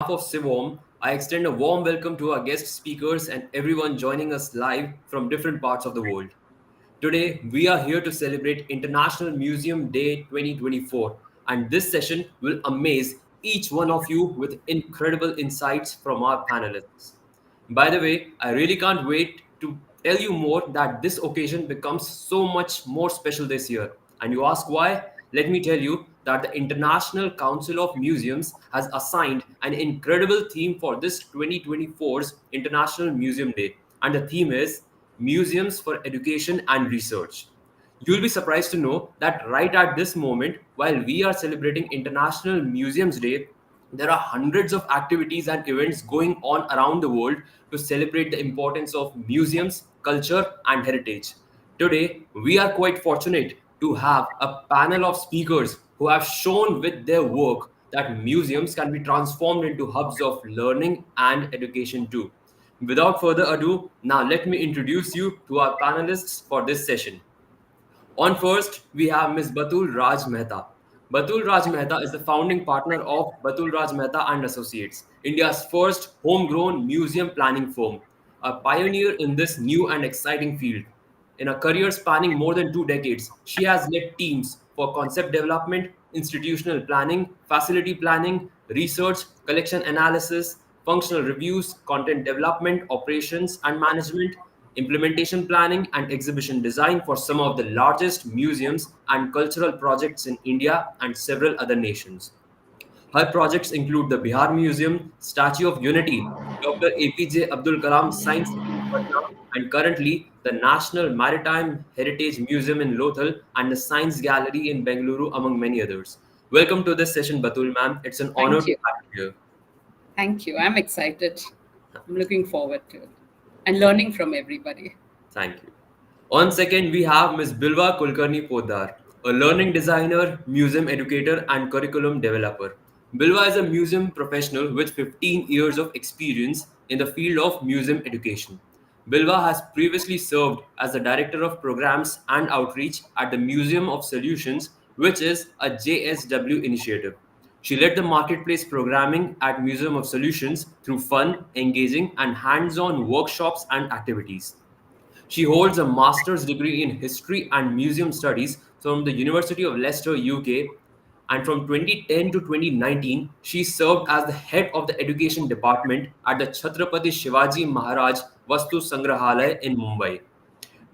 behalf of CIVOM, I extend a warm welcome to our guest speakers and everyone joining us live from different parts of the world. Today, we are here to celebrate International Museum Day 2024, and this session will amaze each one of you with incredible insights from our panelists. By the way, I really can't wait to tell you more that this occasion becomes so much more special this year. And you ask why? Let me tell you that the International Council of Museums has assigned an incredible theme for this 2024's International Museum Day. And the theme is Museums for Education and Research. You'll be surprised to know that right at this moment, while we are celebrating International Museums Day, there are hundreds of activities and events going on around the world to celebrate the importance of museums, culture, and heritage. Today, we are quite fortunate to have a panel of speakers who have shown with their work that museums can be transformed into hubs of learning and education too. Without further ado, now let me introduce you to our panelists for this session. On first, we have Ms. Batul Raj Mehta. Batul Raj Mehta is the founding partner of Batul Raj Mehta and Associates, India's first homegrown museum planning firm, a pioneer in this new and exciting field. In a career spanning more than 2 decades, she has led teams for concept development, institutional planning, facility planning, research, collection analysis, functional reviews, content development, operations and management, implementation planning, and exhibition design for some of the largest museums and cultural projects in India and several other nations. Her projects include the Bihar Museum, Statue of Unity, Dr. APJ Abdul Kalam Science City in Patna, and currently the National Maritime Heritage Museum in Lothal and the Science Gallery in Bengaluru, among many others. Welcome to this session, Batul ma'am. It's an honor Thank to you. have you here. Thank you. I'm excited. I'm looking forward to it and learning from everybody. Thank you. On second, we have Ms. Bilwa Kulkarni Poddar, a learning designer, museum educator, and curriculum developer. Bilwa is a museum professional with 15 years of experience in the field of museum education. Bilwa has previously served as the Director of Programs and Outreach at the Museum of Solutions, which is a JSW initiative. She led the marketplace programming at Museum of Solutions through fun, engaging, and hands on workshops and activities. She holds a master's degree in history and museum studies from the University of Leicester, UK. And from 2010 to 2019, she served as the head of the education department at the Chhatrapati Shivaji Maharaj Vastu Sangrahalaya in Mumbai.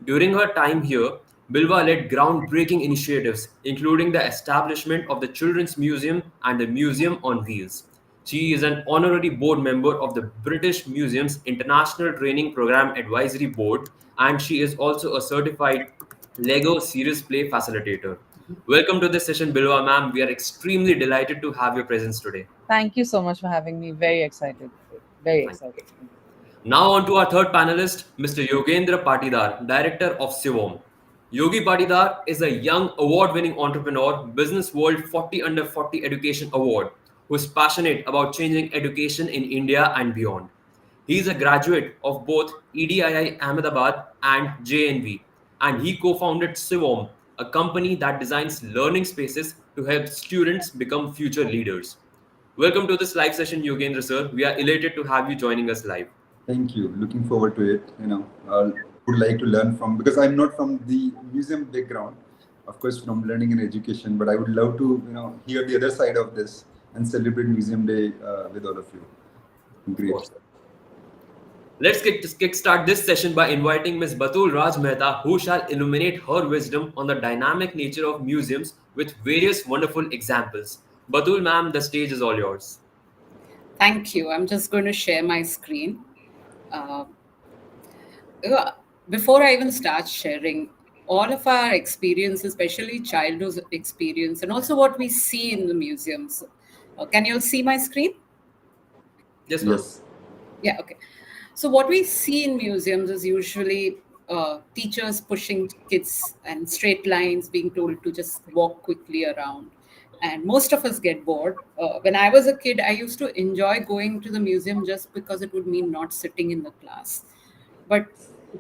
During her time here, Bilwa led groundbreaking initiatives, including the establishment of the Children's Museum and the Museum on Wheels. She is an honorary board member of the British Museum's International Training Program Advisory Board, and she is also a certified Lego Serious Play facilitator. Welcome to this session, Bilwa ma'am. We are extremely delighted to have your presence today. Thank you so much for having me. Very excited. Very Thank you. excited. Now on to our third panelist, Mr. Yogendra Patidar, Director of CIVOM. Yogi Patidar is a young award-winning entrepreneur, Business World 40 Under 40 Education Award, who is passionate about changing education in India and beyond. He is a graduate of both EDII Ahmedabad and JNV, and he co-founded CIVOM, a company that designs learning spaces to help students become future leaders. Welcome to this live session, Yogendra sir. We are elated to have you joining us live. Thank you. Looking forward to it. Would like to learn from, because I'm not from the museum background, of course, from learning and education, but I would love to, hear the other side of this and celebrate Museum Day with all of you. Great. Let's kickstart this session by inviting Ms. Batul Raj Mehta, who shall illuminate her wisdom on the dynamic nature of museums with various wonderful examples. Batul ma'am, the stage is all yours. Thank you. I'm just going to share my screen. Uh, yeah, Before I even start sharing, all of our experience, especially childhood experience, and also what we see in the museums. Can you all see my screen? Yes, ma'am. Yes. Yeah, okay. So what we see in museums is usually teachers pushing kids and straight lines, being told to just walk quickly around. And most of us get bored. When I was a kid, I used to enjoy going to the museum just because it would mean not sitting in the class. But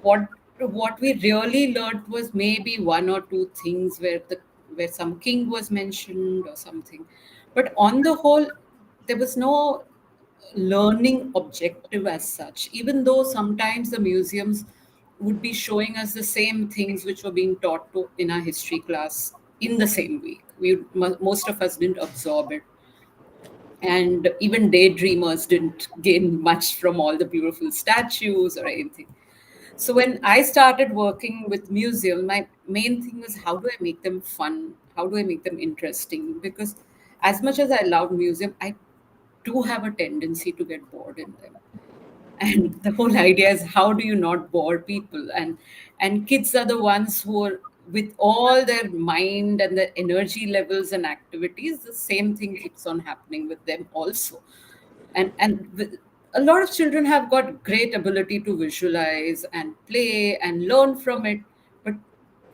what we really learned was maybe one or two things where some king was mentioned or something. But on the whole, there was no learning objective as such, even though sometimes the museums would be showing us the same things which were being taught to in our history class in the same week. Most of us didn't absorb it, and even daydreamers didn't gain much from all the beautiful statues or anything. So when I started working with museum, my main thing was, how do I make them fun? How do I make them interesting? Because as much as I love museum, I do have a tendency to get bored in them. And the whole idea is, how do you not bore people? And kids are the ones who are, with all their mind and the energy levels and activities, the same thing keeps on happening with them also. A lot of children have got great ability to visualize and play and learn from it, but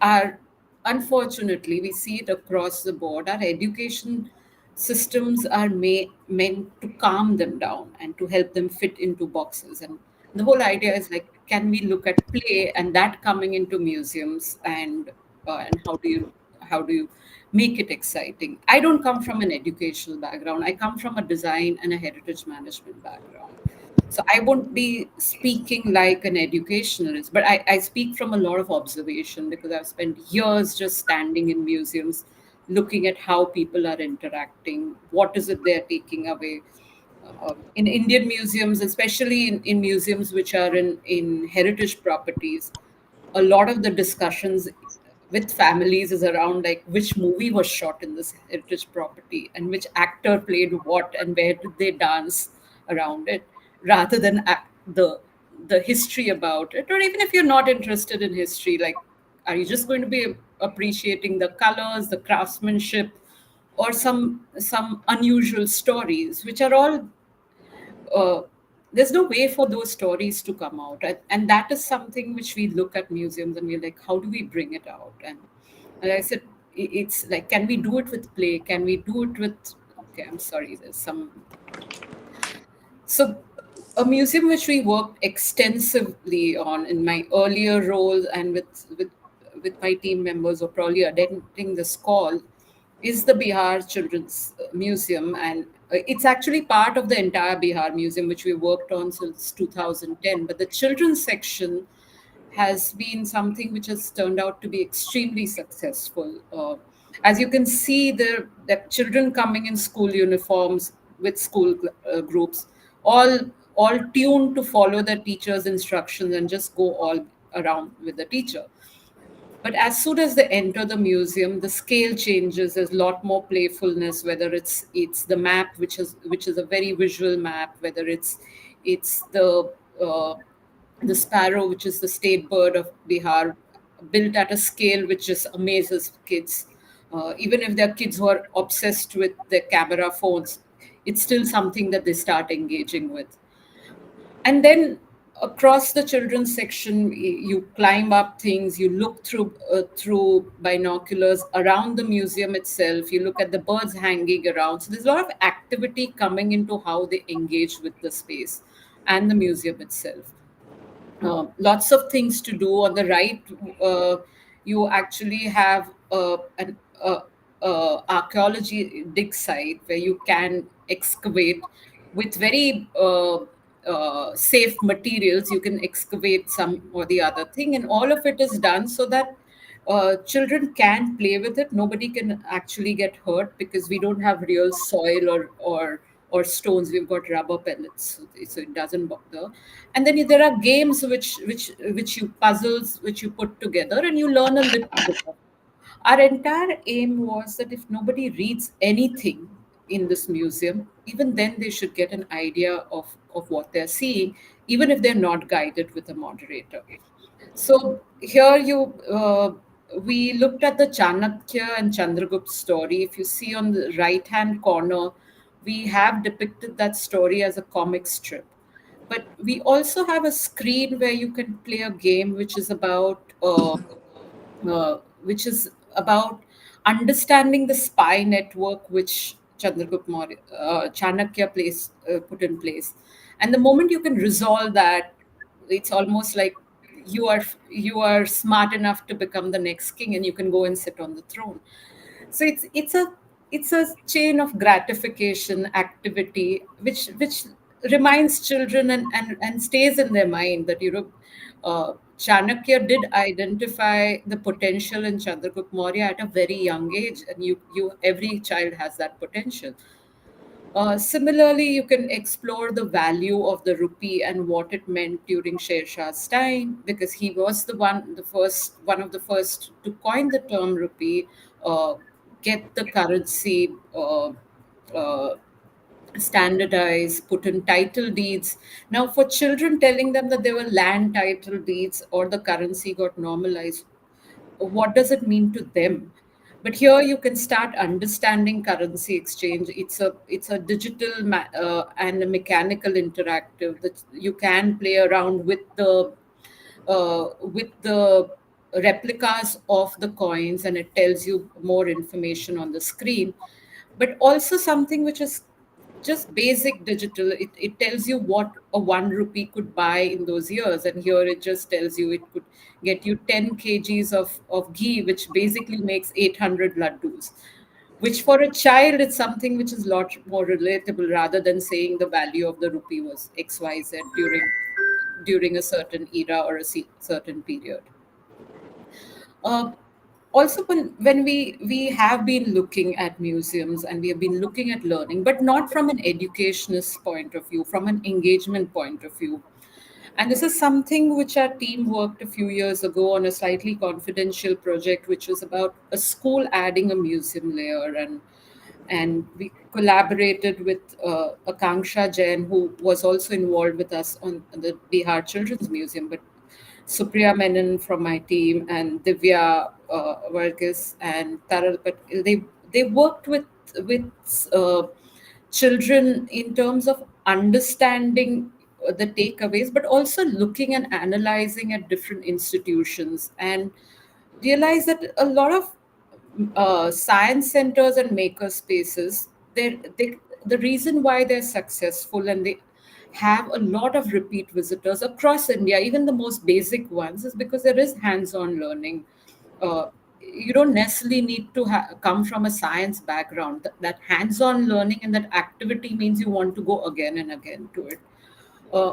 our unfortunately, we see it across the board, our education systems are meant to calm them down and to help them fit into boxes. And the whole idea is like, can we look at play and that coming into museums, and how do you make it exciting? I don't come from an educational background. I come from a design and a heritage management background. So I won't be speaking like an educationalist, but I speak from a lot of observation, because I've spent years just standing in museums, looking at how people are interacting, what is it they're taking away. In Indian museums, especially in museums which are in heritage properties, a lot of the discussions with families is around like which movie was shot in this heritage property and which actor played what and where did they dance around it, rather than the history about it. Or even if you're not interested in history, like, are you just going to be appreciating the colors, the craftsmanship, or some unusual stories, which are all uh, there's no way for those stories to come out, and that is something which we look at museums and we're like, how do we bring it out? And I said, it's like, can we do it with play? Can we do it with, okay, I'm sorry, there's some. So a museum which we worked extensively on in my earlier roles, and with my team members, or probably attending this call, is the Bihar Children's Museum. And it's actually part of the entire Bihar Museum, which we worked on since 2010. But the children's section has been something which has turned out to be extremely successful. As you can see, the children coming in school uniforms with school groups, all all tuned to follow the teacher's instructions and just go all around with the teacher. But as soon as they enter the museum, the scale changes. There's a lot more playfulness, whether it's the map, which is a very visual map, whether it's uh, the sparrow, which is the state bird of Bihar, built at a scale which just amazes kids. Even if they're kids who are obsessed with their camera phones, it's still something that they start engaging with. And then across the children's section, you climb up things, you look through binoculars around the museum itself, you look at the birds hanging around. So there's a lot of activity coming into how they engage with the space and the museum itself. Lots of things to do. On the right, you actually have an archaeology dig site where you can excavate with very safe materials. You can excavate some or the other thing, and all of it is done so that children can play with it. Nobody can actually get hurt because we don't have real soil or stones. We've got rubber pellets, so it doesn't bother. And then there are games which you puzzles which you put together and you learn a little bit of. Our entire aim was that if nobody reads anything in this museum, even then they should get an idea of what they're seeing, even if they're not guided with a moderator. So here we looked at the Chanakya and Chandragupta story. If you see on the right-hand corner, we have depicted that story as a comic strip. But we also have a screen where you can play a game which is about understanding the spy network which Chanakya put in place. And the moment you can resolve that, it's almost like you are smart enough to become the next king, and you can go and sit on the throne. So it's a chain of gratification activity which reminds children and stays in their mind that, Chanakya did identify the potential in Chandragupta Maurya at a very young age, and you every child has that potential. Similarly, you can explore the value of the rupee and what it meant during Sher Shah's time, because he was one of the first to coin the term rupee, uh, get the currency uh, standardized, put in title deeds. Now, for children, telling them that there were land title deeds or the currency got normalized, what does it mean to them? But here you can start understanding currency exchange. It's a digital and a mechanical interactive that you can play around with the replicas of the coins, and it tells you more information on the screen. But also something which is just basic digital. It tells you what a 1 rupee could buy in those years, and here it just tells you it could get you 10 kgs of ghee, which basically makes 800 laddus, which for a child it's something which is a lot more relatable, rather than saying the value of the rupee was XYZ during a certain era or a certain period. Uh, Also, when we have been looking at museums and we have been looking at learning, but not from an educationist point of view, from an engagement point of view. And this is something which our team worked a few years ago on a slightly confidential project, which was about a school adding a museum layer. And we collaborated with Akanksha Jain, who was also involved with us on the Bihar Children's Museum, but Supriya Menon from my team and Divya Varghese and Taral, but they worked with children in terms of understanding the takeaways, but also looking and analyzing at different institutions, and realize that a lot of science centers and maker spaces, the reason why they're successful and they have a lot of repeat visitors across India, even the most basic ones, is because there is hands-on learning. You don't necessarily need to come from a science background. That hands-on learning and that activity means you want to go again and again to it.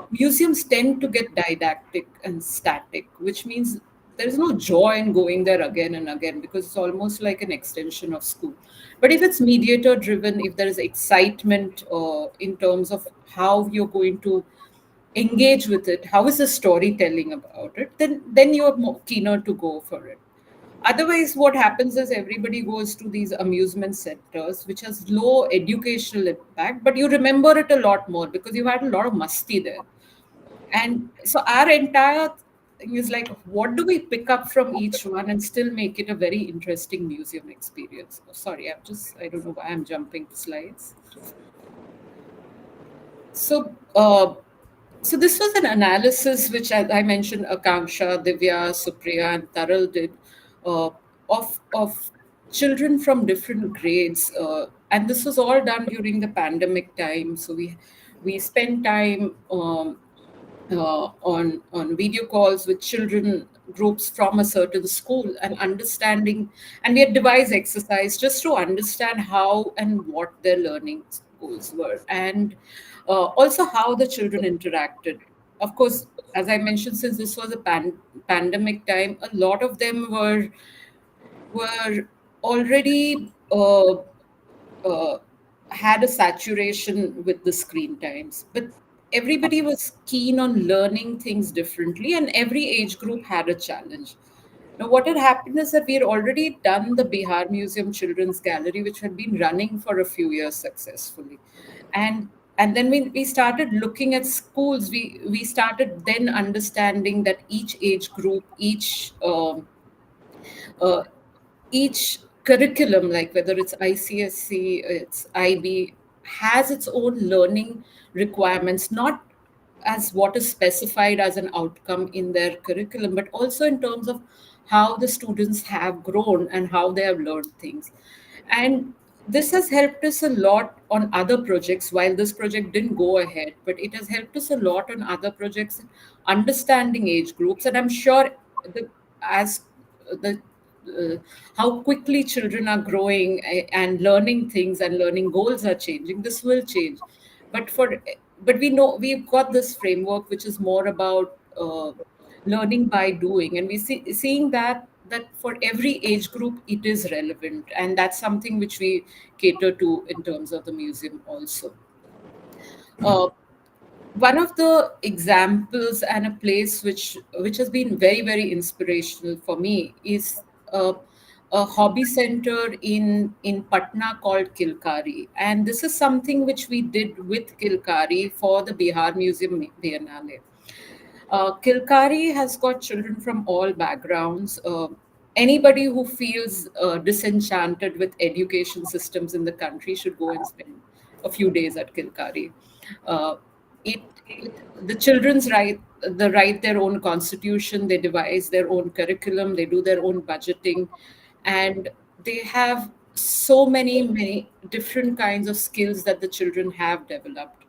Museums tend to get didactic and static, which means there is no joy in going there again and again, because it's almost like an extension of school. But if it's mediator driven, if there is excitement in terms of how you're going to engage with it, how is the storytelling about it, then you're more keener to go for it. Otherwise, what happens is everybody goes to these amusement centers, which has low educational impact, but you remember it a lot more because you had a lot of musti there. And so our entire thing is like, what do we pick up from each one and still make it a very interesting museum experience? Oh, sorry, I don't know why I'm jumping slides. So, so this was an analysis which I mentioned Akanksha, Divya, Supriya, and Taral did uh, of children from different grades, and this was all done during the pandemic time. So we spent time on video calls with children groups from a certain school and understanding, and we had devised exercise just to understand how and what their learning goals were, and also how the children interacted. Of course, as I mentioned, since this was a pandemic time, a lot of them were already had a saturation with the screen times, but everybody was keen on learning things differently, and every age group had a challenge. Now, what had happened is that we had already done the Bihar Museum Children's Gallery, which had been running for a few years successfully. And then we started looking at schools. We started then understanding that each age group, uh, each curriculum, like whether it's ICSC, it's IB, has its own learning requirements, not as what is specified as an outcome in their curriculum, but also in terms of how the students have grown and how they have learned things. And this has helped us a lot on other projects. While this project didn't go ahead, but it has helped us a lot on other projects, understanding age groups. And I'm sure as the how quickly children are growing and learning things and learning goals are changing, this will change. But for but we know we've got this framework which is more about learning by doing, and we seeing that for every age group it is relevant, and that's something which we cater to in terms of the museum also. uh, One of the examples and a place which has been very very inspirational for me is a hobby center in Patna called Kilkari, and this is something which we did with Kilkari for the Bihar Museum Biennale. Kilkari has got children from all backgrounds. Anybody who feels disenchanted with education systems in the country should go and spend a few days at Kilkari. Uh, it, the children's write their own constitution, they devise their own curriculum, they do their own budgeting, and they have so many different kinds of skills that the children have developed.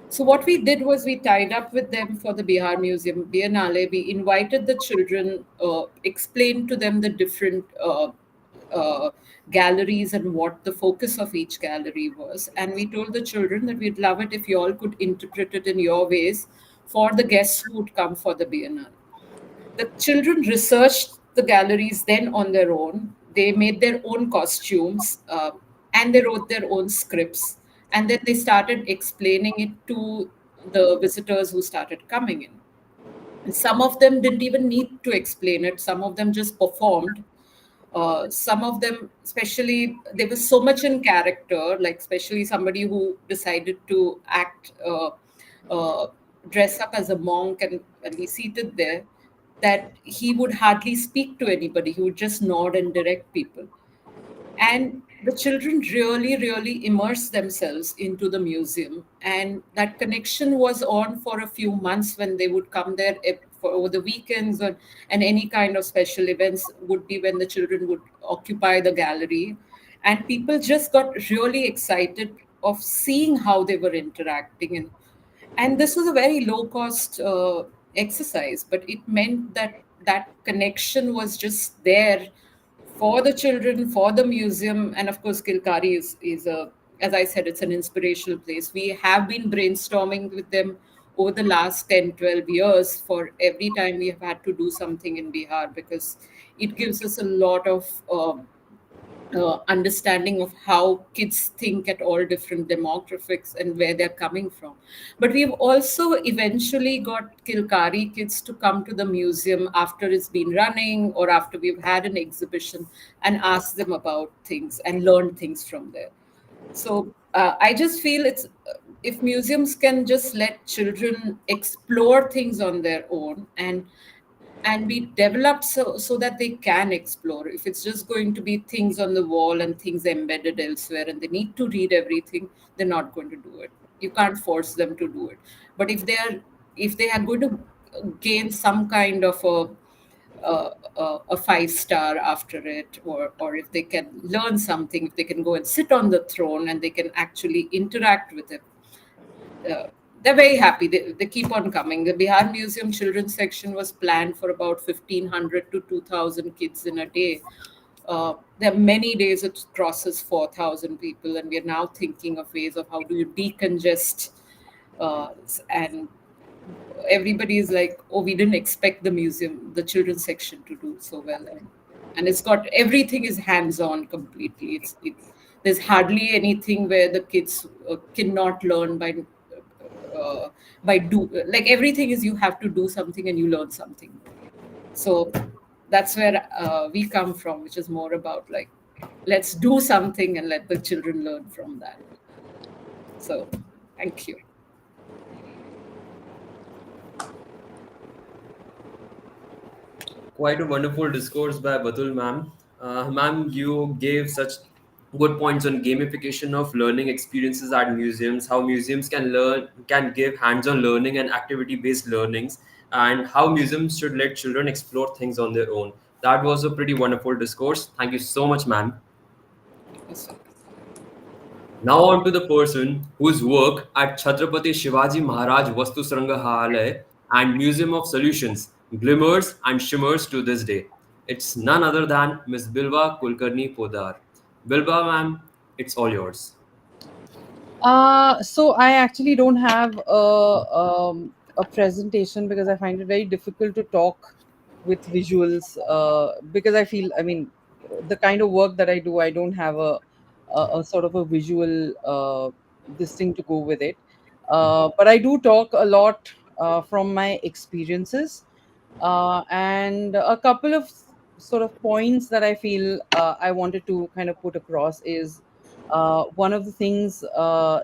So what we did was we tied up with them for the Bihar Museum Biennale. We invited the children, explained to them the different uh, galleries and what the focus of each gallery was. And we told the children that we'd love it if you all could interpret it in your ways for the guests who would come for the Biennale. The children researched the galleries then on their own. They made their own costumes, and they wrote their own scripts. And then they started explaining it to the visitors who started coming in. And some of them didn't even need to explain it, some of them just performed. Some of them, especially, they were so much in character, like, especially somebody who decided to act, uh, dress up as a monk and be seated there, that he would hardly speak to anybody. He would just nod and direct people. And the children really really immersed themselves into the museum, and that connection was on for a few months when they would come there for over the weekends, and any kind of special events would be when the children would occupy the gallery, and people just got really excited of seeing how they were interacting. And this was a very low cost exercise, but it meant that that connection was just there for the children, for the museum. And of course, Kilkari is a, as I said, it's an inspirational place. We have been brainstorming with them over the last 10, 12 years for every time we have had to do something in Bihar, because it gives us a lot of understanding of how kids think at all different demographics and where they're coming from. But we've also eventually got Kilkari kids to come to the museum after it's been running or after we've had an exhibition, and ask them about things and learn things from there. So I just feel it's if museums can just let children explore things on their own and be developed so that they can explore. If it's just going to be things on the wall and things embedded elsewhere and they need to read everything, they're not going to do it. You can't force them to do it. But if they are going to gain some kind of a 5 star after it, or if they can learn something, if they can go and sit on the throne and they can actually interact with it, uh, they're very happy. They keep on coming. The Bihar Museum children's section was planned for about 1,500 to 2,000 kids in a day. There are many days it crosses 4,000 people, and we are now thinking of ways of how do you decongest. And everybody is like, oh, we didn't expect the museum, the children's section to do so well. And it's got everything is hands-on completely. There's hardly anything where the kids cannot learn by do, like, everything is you have to do something and you learn something. So that's where we come from, which is more about like, let's do something and let the children learn from that. So thank you. Quite a wonderful discourse by Batul, ma'am. Ma'am, you gave such good points on gamification of learning experiences at museums, how museums can give hands-on learning and activity-based learnings, and how museums should let children explore things on their own. That was a pretty wonderful discourse. Thank you so much, ma'am. Yes. Now on to the person whose work at Chhatrapati Shivaji Maharaj Vastu Sangrahalaya and Museum of Solutions glimmers and shimmers to this day. It's none other than Miss Bilba Kulkarni Poddar. Bilba, ma'am, it's all yours. So I actually don't have a presentation because I find it very difficult to talk with visuals, because I feel, I mean, the kind of work that I do, I don't have a sort of a visual this thing to go with it. But I do talk a lot from my experiences, and a couple of sort of points that I feel I wanted to kind of put across is, one of the things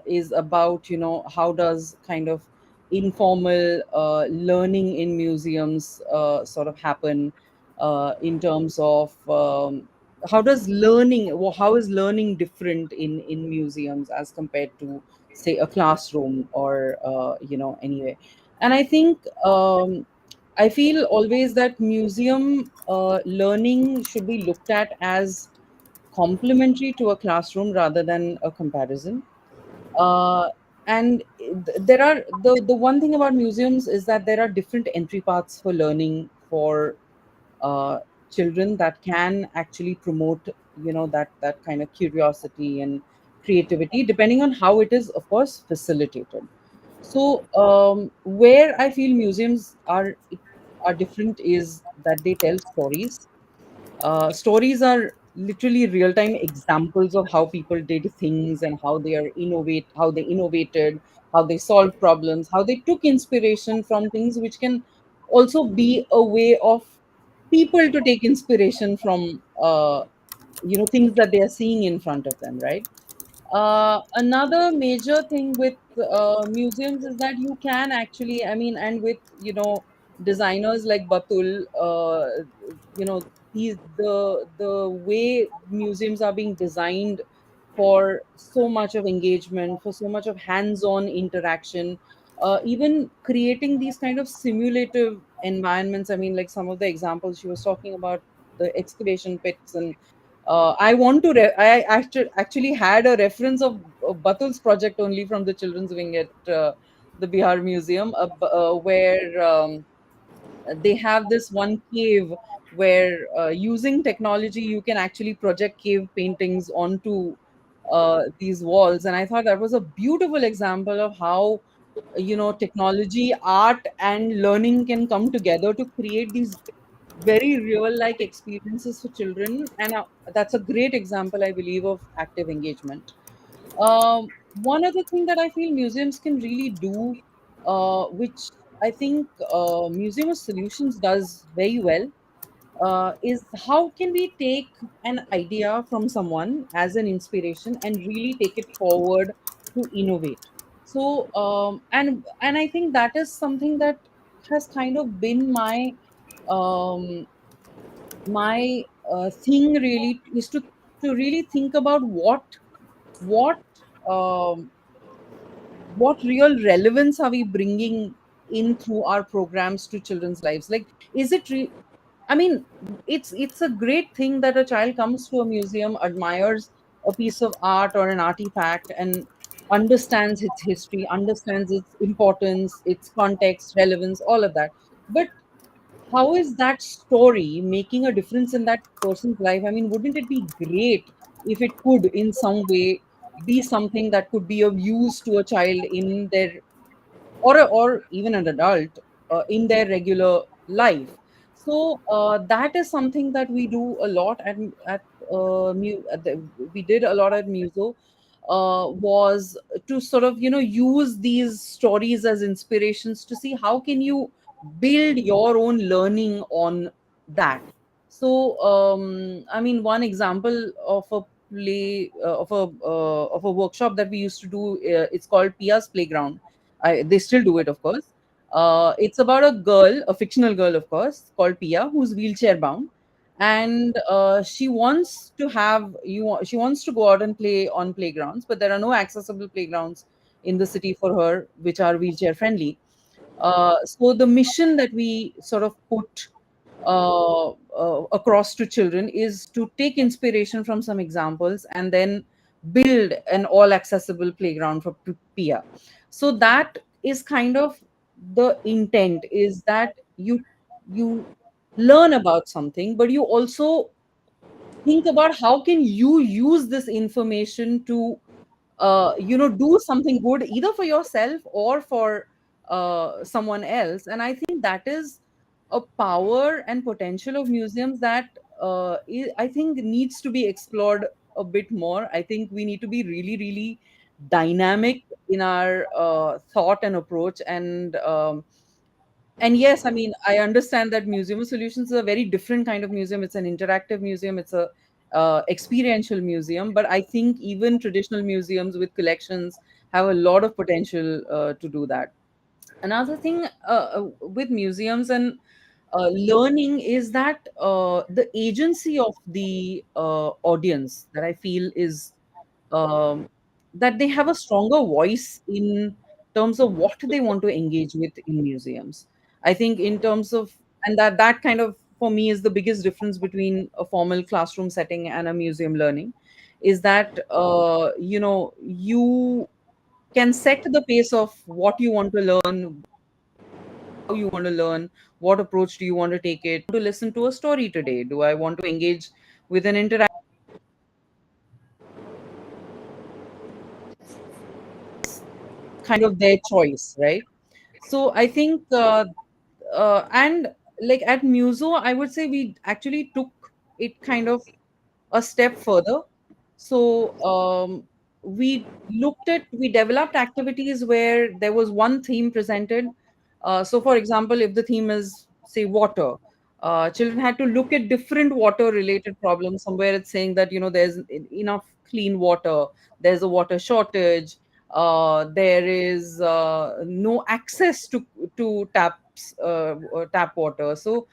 is about, how does kind of informal learning in museums sort of happen, in terms of, how does how is learning different in museums as compared to, say, a classroom, or anyway. And I think, I feel always that museum learning should be looked at as complementary to a classroom rather than a comparison. Uh, and there are the one thing about museums is that there are different entry paths for learning for uh, children that can actually promote, that kind of curiosity and creativity, depending on how it is, of course, facilitated. So, where I feel museums are different is that they tell stories. Stories are literally real-time examples of how people did things and how they innovated, how they solved problems, how they took inspiration from things, which can also be a way of people to take inspiration from, things that they are seeing in front of them, right? Another major thing with museums is that you can actually, I mean, and with, designers like Batul, you know, the way museums are being designed for so much of engagement, for so much of hands-on interaction, even creating these kind of simulative environments. I mean, like some of the examples she was talking about, the excavation pits and I want to. I actually had a reference of Batul's project only from the children's wing at the Bihar Museum, where they have this one cave where, using technology, you can actually project cave paintings onto these walls, and I thought that was a beautiful example of how, technology, art, and learning can come together to create these very real like experiences for children, and that's a great example, I believe, of active engagement. One other thing that I feel museums can really do, which I think Museum of Solutions does very well, is how can we take an idea from someone as an inspiration and really take it forward to innovate. So, and I think that is something that has kind of been um, my thing really, is to really think about what um, what real relevance are we bringing in through our programs to children's lives. Like, is it I mean, it's a great thing that a child comes to a museum, admires a piece of art or an artifact, and understands its history, understands its importance, its context, relevance, all of that. But how is that story making a difference in that person's life? I mean, wouldn't it be great if it could, in some way, be something that could be of use to a child in their, or even an adult, in their regular life? So that is something that we do a lot we did a lot at Muso, was to sort of, use these stories as inspirations to see how can you build your own learning on that. So, I mean, one example of a play of a workshop that we used to do, it's called Pia's Playground. They still do it, of course. It's about a girl, a fictional girl, of course, called Pia, who's wheelchair bound, and she wants to she wants to go out and play on playgrounds, but there are no accessible playgrounds in the city for her which are wheelchair friendly. So the mission that we sort of put across to children is to take inspiration from some examples and then build an all accessible playground for Pia. So that is kind of the intent, is that you learn about something, but you also think about how can you use this information to do something good either for yourself or for someone else. And I think that is a power and potential of museums that I think needs to be explored a bit more. I think we need to be really, really dynamic in our thought and approach. And yes, I mean, I understand that Museum of Solutions is a very different kind of museum. It's an interactive museum. It's a experiential museum. But I think even traditional museums with collections have a lot of potential to do that. Another thing with museums and learning is that the agency of the audience that I feel is um, that they have a stronger voice in terms of what they want to engage with in museums. I think in terms of, and that kind of for me is the biggest difference between a formal classroom setting and a museum learning, is that you can set the pace of what you want to learn, how you want to learn, what approach do you want to take it. To listen to a story today? Do I want to engage with an interaction? Kind of their choice, right? So I think, and like at Muso, I would say we actually took it kind of a step further. So we developed activities where there was one theme presented. So, for example, if the theme is, say, water, children had to look at different water related problems. Somewhere it's saying that, there's enough clean water, there's a water shortage, there is no access to tap water. So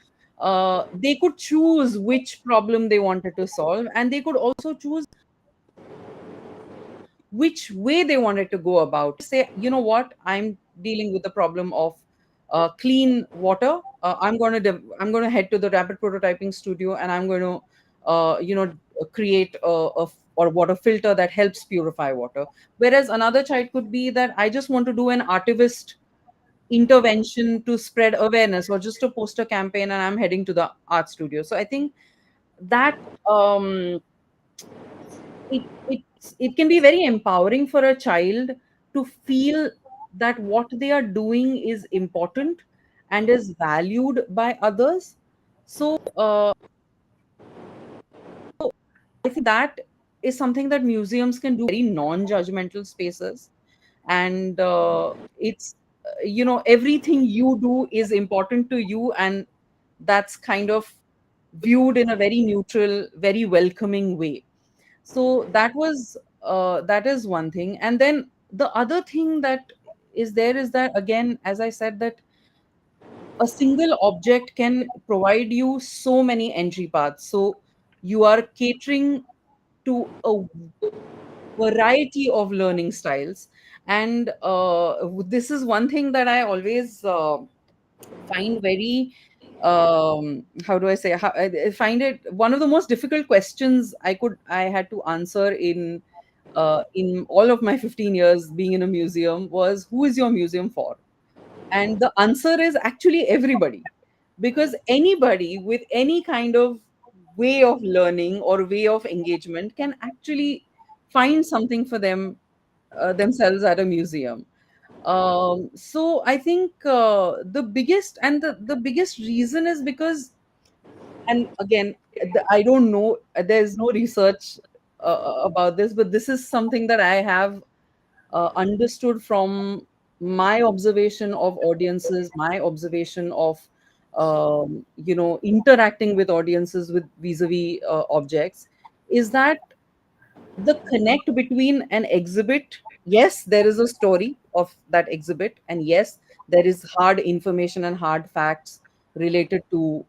they could choose which problem they wanted to solve, and they could also choose which way they wanted to go about. Say, you know what, I'm dealing with the problem of clean water. I'm going to head to the rapid prototyping studio, and I'm going to create or water filter that helps purify water. Whereas another child could be that I just want to do an artivist intervention to spread awareness, or just a poster campaign, and I'm heading to the art studio. So I think that um, it can be very empowering for a child to feel that what they are doing is important and is valued by others. So I think that is something that museums can do, very non-judgmental spaces. And it's everything you do is important to you, and that's kind of viewed in a very neutral, very welcoming way. So that is one thing. And then the other thing that is there is that, again, as I said, that a single object can provide you so many entry paths. So you are catering to a variety of learning styles. And this is one thing that I always find very, how do I say, I find it one of the most difficult questions I had to answer in all of my 15 years being in a museum, was, who is your museum for? And the answer is actually everybody, because anybody with any kind of way of learning or way of engagement can actually find something for themselves at a museum. So I think the biggest reason is because, and again, I don't know, there's no research about this, but this is something that I have understood from my observation of audiences, my observation of interacting with audiences with vis-a-vis objects, is that the connect between an exhibit, yes, there is a story of that exhibit, and yes, there is hard information and hard facts related to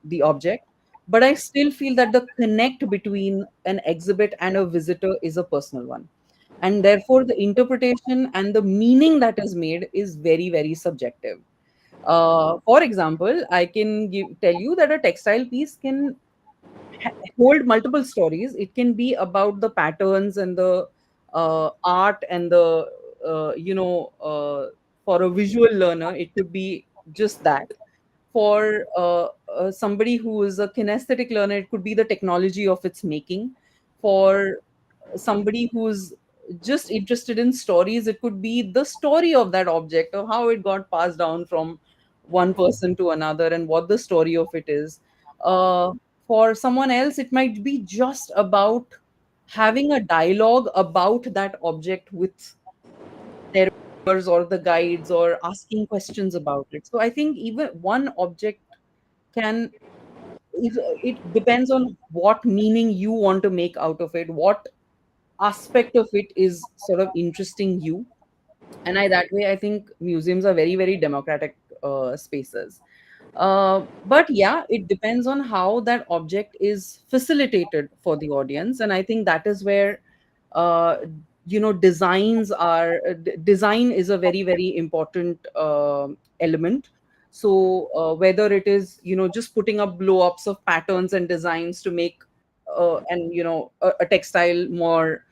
the object, but I still feel that the connect between an exhibit and a visitor is a personal one, and therefore the interpretation and the meaning that is made is very, very subjective. For example, I can tell you that a textile piece can hold multiple stories. It can be about the patterns and the art and the for a visual learner, it could be just that. For somebody who is a kinesthetic learner, it could be the technology of its making. For somebody who's just interested in stories. It could be the story of that object, or how it got passed down from one person to another, and what the story of it is. uh, for someone else, it might be just about having a dialogue about that object with their peers or the guides, or asking questions about it. So I think even one object can, it depends on what meaning you want to make out of it, what aspect of it is sort of interesting you. And that way, I think museums are very, very democratic spaces. But yeah, it depends on how that object is facilitated for the audience, and I think that is where uh, design is a very, very important element. So whether it is, just putting up blow ups of patterns and designs to make and a textile more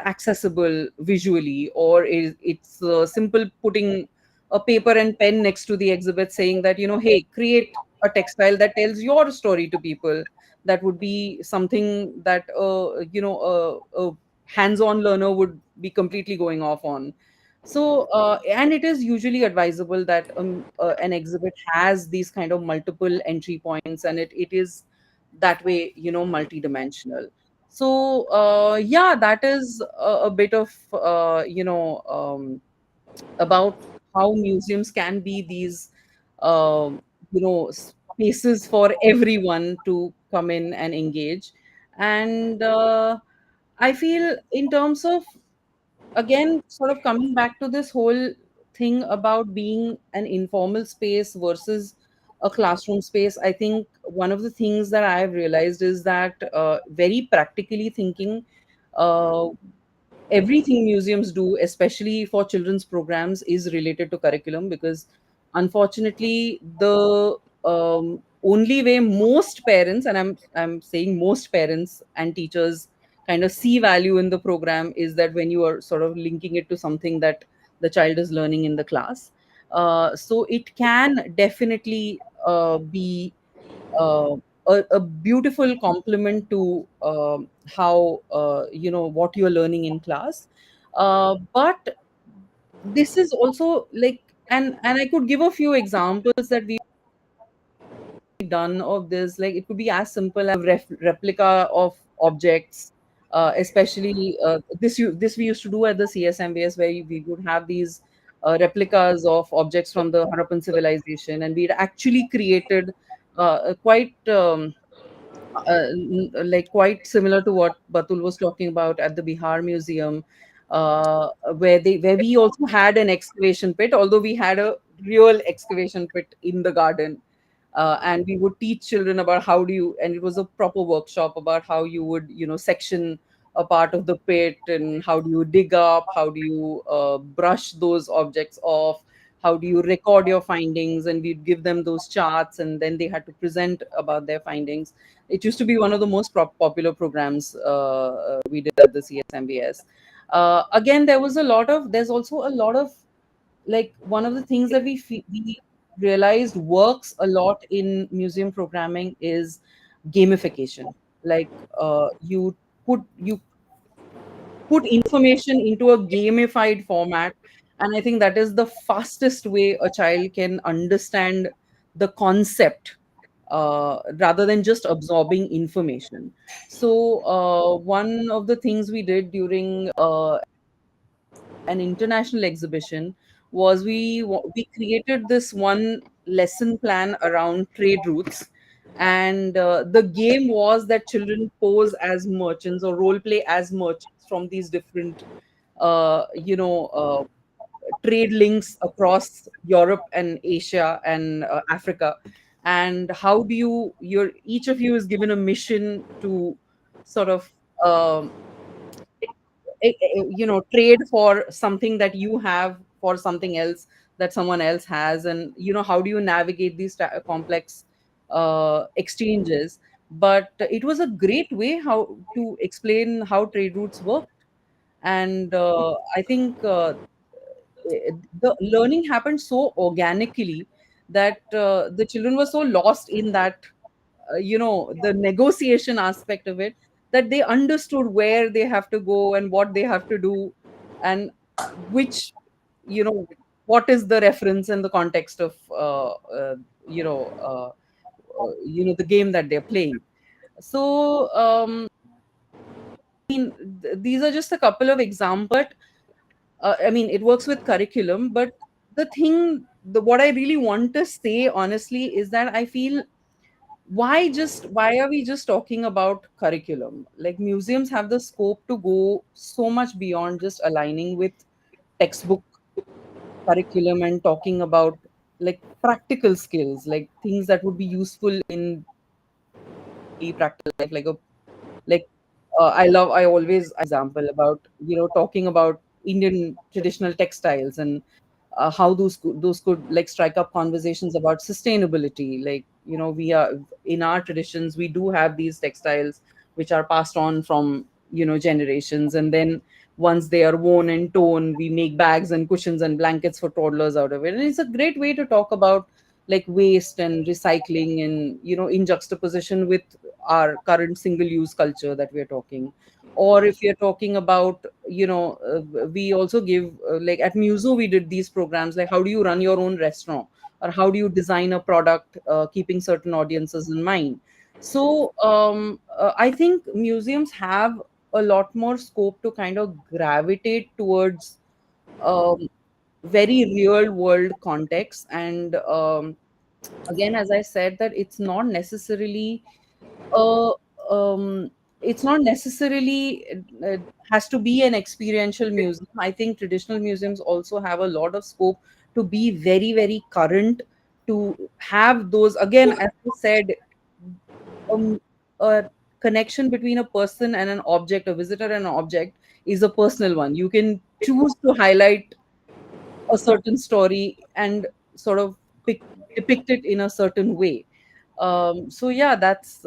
accessible visually, or it's simple putting a paper and pen next to the exhibit saying that, hey, create a textile that tells your story to people. That would be something that a hands-on learner would be completely going off on. So and it is usually advisable that an exhibit has these kind of multiple entry points, and it is that way, multidimensional. So yeah, that is a bit of about how museums can be these spaces for everyone to come in and engage. And I feel, in terms of, again, sort of coming back to this whole thing about being an informal space versus a classroom space, I think one of the things that I've realized is that, very practically thinking, uh, everything museums do, especially for children's programs, is related to curriculum, because unfortunately the only way most parents, and I'm saying most parents and teachers, kind of see value in the program is that when you are sort of linking it to something that the child is learning in the class. So it can definitely be uh, a beautiful complement to how what you're learning in class. But this is also like, and I could give a few examples that we've done of this. Like, it could be as simple as replica of objects, especially this we used to do at the CSMBS, where we would have these replicas of objects from the Harappan civilization, and we'd actually created quite like quite similar to what Batul was talking about at the Bihar Museum, where we also had an excavation pit, although we had a real excavation pit in the garden. And we would teach children about how do you, and it was a proper workshop about how you would, section a part of the pit, and how do you dig up, how do you brush those objects off, how do you record your findings, and we'd give them those charts, and then they had to present about their findings. It used to be one of the most popular programs we did at the CSMBS. Again, there's also a lot of, like, one of the things that we realized works a lot in museum programming is gamification. Like, you put information into a gamified format, and I think that is the fastest way a child can understand the concept, rather than just absorbing information. So one of the things we did during an international exhibition was we created this one lesson plan around trade routes. And the game was that children pose as merchants, or role play as merchants from these different uh, you know uh, trade links across Europe and Asia and Africa. And how do your each of you is given a mission to sort of um, trade for something that you have for something else that someone else has. And how do you navigate these complex exchanges. But it was a great way how to explain how trade routes work. And I think the learning happened so organically that the children were so lost in that, the negotiation aspect of it, that they understood where they have to go and what they have to do, and which, you know, what is the reference and the context of you know the game that they're playing. So these are just a couple of examples, but I mean, it works with curriculum. But what I really want to say honestly is that I feel, why are we just talking about curriculum? Like, museums have the scope to go so much beyond just aligning with textbook curriculum and talking about like practical skills, like things that would be useful in the practical life, like I always example about, talking about Indian traditional textiles, and how those could like strike up conversations about sustainability. Like, we are, in our traditions, we do have these textiles which are passed on from, generations, and then once they are worn and torn, we make bags and cushions and blankets for toddlers out of it. And it's a great way to talk about like waste and recycling, and in juxtaposition with our current single use culture that we're talking. Or if you're talking about, we also give, like at Muso we did these programs like how do you run your own restaurant, or how do you design a product keeping certain audiences in mind. So I think museums have a lot more scope to kind of gravitate towards um, very real world context. And again, as I said, that uh, um, it's not necessarily has to be an experiential museum. I think traditional museums also have a lot of scope to be very, very current, to have those, again, as I said, um, a connection between a person and an object, a visitor and an object, is a personal one. You can choose to highlight a certain story and sort of depict it in a certain way. So yeah, that's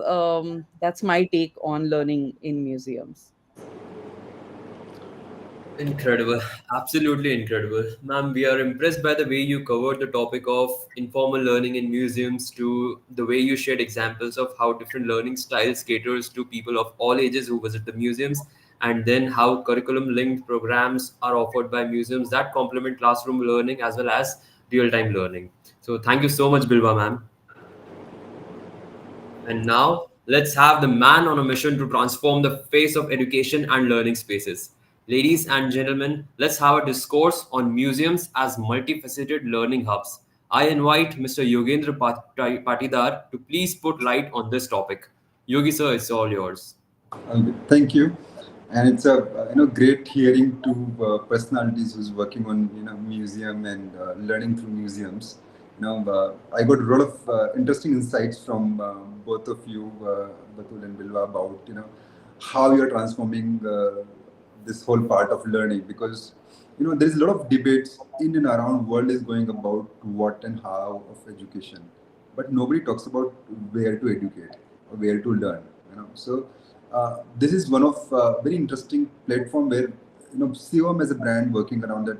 my take on learning in museums. Incredible, absolutely incredible. Ma'am, we are impressed by the way you covered the topic of informal learning in museums, to the way you shared examples of how different learning styles caters to people of all ages who visit the museums, and then how curriculum linked programs are offered by museums that complement classroom learning as well as real time learning. So thank you so much, Bilwa ma'am. And now, let's have the man on a mission to transform the face of education and learning spaces. Ladies and gentlemen, let's have a discourse on museums as multifaceted learning hubs. I invite Mr. Yogendra Patidar to please put light on this topic. Yogi sir, it's all yours. Thank you, and it's a great hearing to personalities who's working on museum and learning through museums. I got a lot of interesting insights from both of you, Batul and Bilwa, about how you're transforming this whole part of learning, because there's a lot of debates in and around world is going about what and how of education, but nobody talks about where to educate or where to learn. So this is one of very interesting platform where CIVOM as a brand working around that.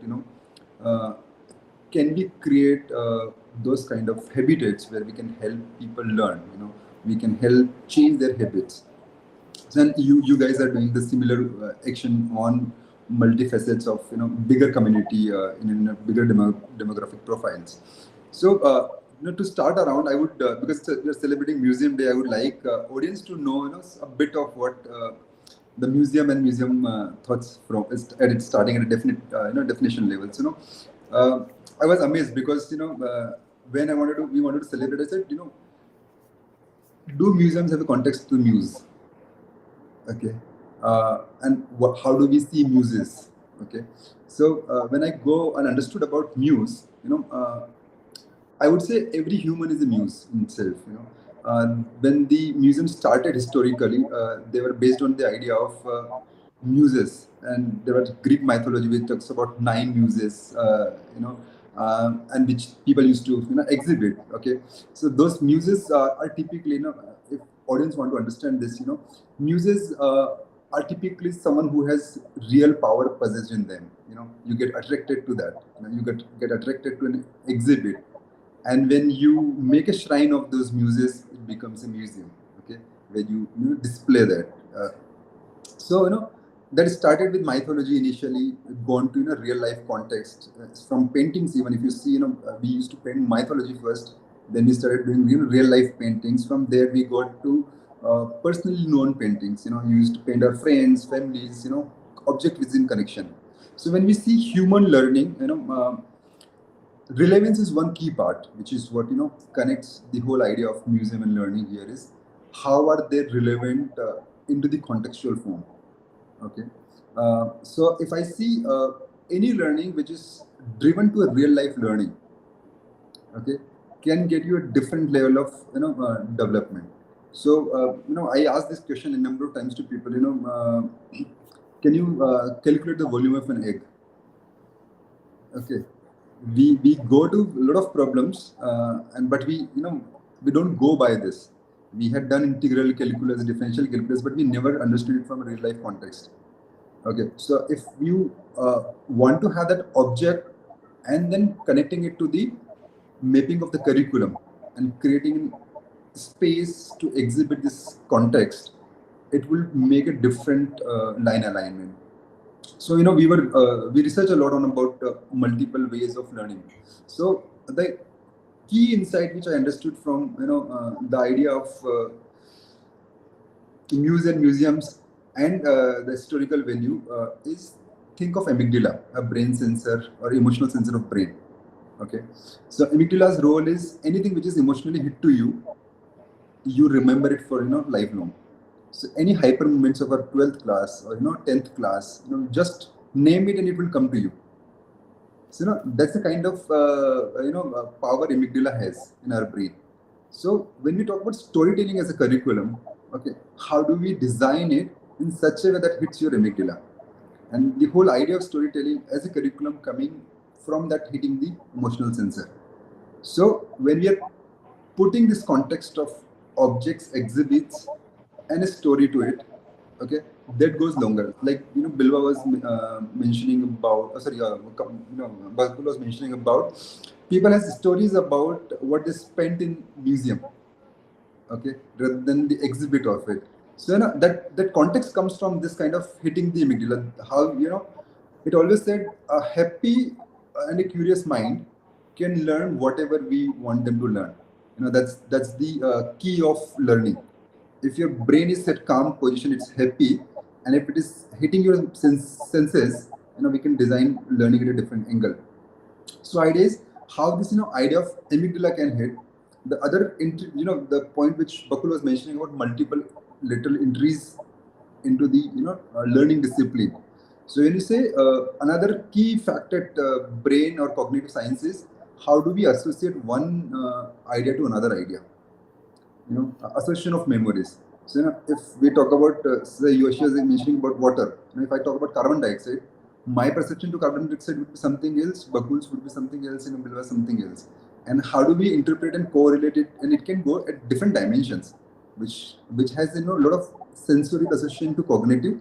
Uh, can we create those kind of habitats where we can help people learn? We can help change their habits. And you guys are doing the similar action on multifacets of bigger community in a bigger demographic profiles. So to start around, I would because we're celebrating Museum Day, I would like audience to know a bit of what the museum and museum thoughts from at its starting at a definite definition levels. I was amazed because when we wanted to celebrate, I said, do museums have a context to muse? Okay, and how do we see muses? Okay, so when I go and understood about muse, I would say every human is a muse in itself. When the museum started historically, they were based on the idea of muses, and there was Greek mythology which talks about 9 muses. And which people used to exhibit. Okay, so those muses are typically, if audience want to understand this, muses are typically someone who has real power possessed in them. You get attracted to that. You get attracted to an exhibit, and when you make a shrine of those muses, it becomes a museum. Okay, where you display that. So that started with mythology initially, gone to real life context, from paintings. Even if you see, we used to paint mythology first, then we started doing real life paintings. From there we got to personally known paintings. You used to paint our friends, families, object within connection. So when we see human learning, relevance is one key part, which is what connects the whole idea of museum and learning here, is how are they relevant into the contextual form. Okay. So if I see any learning which is driven to a real life learning, okay, can get you a different level of development. So I asked this question a number of times to people. Can you calculate the volume of an egg? Okay, we go to a lot of problems, and but we don't go by this. We had done integral calculus, differential calculus, but we never understood it from a real life context. Okay, so if you want to have that object and then connecting it to the mapping of the curriculum and creating space to exhibit this context, it will make a different line alignment. So we research a lot on about multiple ways of learning. So the key insight which I understood from the idea of museums and the historical value is, think of amygdala, a brain sensor or emotional sensor of brain. Okay, so amygdala's role is anything which is emotionally hit to you, you remember it for lifelong. So any hyper moments of our 12th class or 10th class, just name it and it will come to you. So that's the kind of power amygdala has in our brain. So when we talk about storytelling as a curriculum, okay, how do we design it in such a way that hits your amygdala? And the whole idea of storytelling as a curriculum coming from that hitting the emotional sensor. So when we are putting this context of objects, exhibits, and a story to it, okay, that goes longer. Like Bilwa was mentioning about, Bakul was mentioning about, people has stories about what they spent in museum, okay, rather than the exhibit of it. So that context comes from this kind of hitting the amygdala. How it always said a happy and a curious mind can learn whatever we want them to learn. That's the key of learning. If your brain is at calm position, it's happy, and if it is hitting your senses, we can design learning at a different angle. So idea is how this idea of amygdala can hit. The other the point which Bakul was mentioning about multiple little entries into the learning discipline. So when you say another key factor at brain or cognitive science is how do we associate one idea to another idea? Association of memories. So if we talk about say Yoshi was mentioning about water, if I talk about carbon dioxide, my perception to carbon dioxide would be something else, Bakul's would be something else, Bilwa something else. And how do we interpret and correlate it? And it can go at different dimensions, which has a lot of sensory association to cognitive,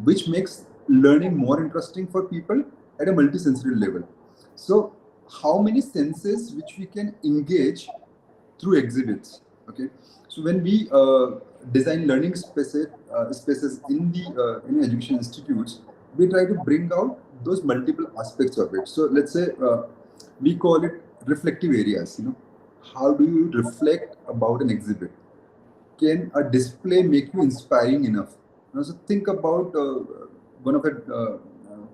which makes learning more interesting for people at a multisensory level. So how many senses which we can engage through exhibits? Okay, so when we design learning spaces in the education institutes, we try to bring out those multiple aspects of it. So let's say we call it reflective areas. How do you reflect about an exhibit? Can a display make you inspiring enough? So think about one of the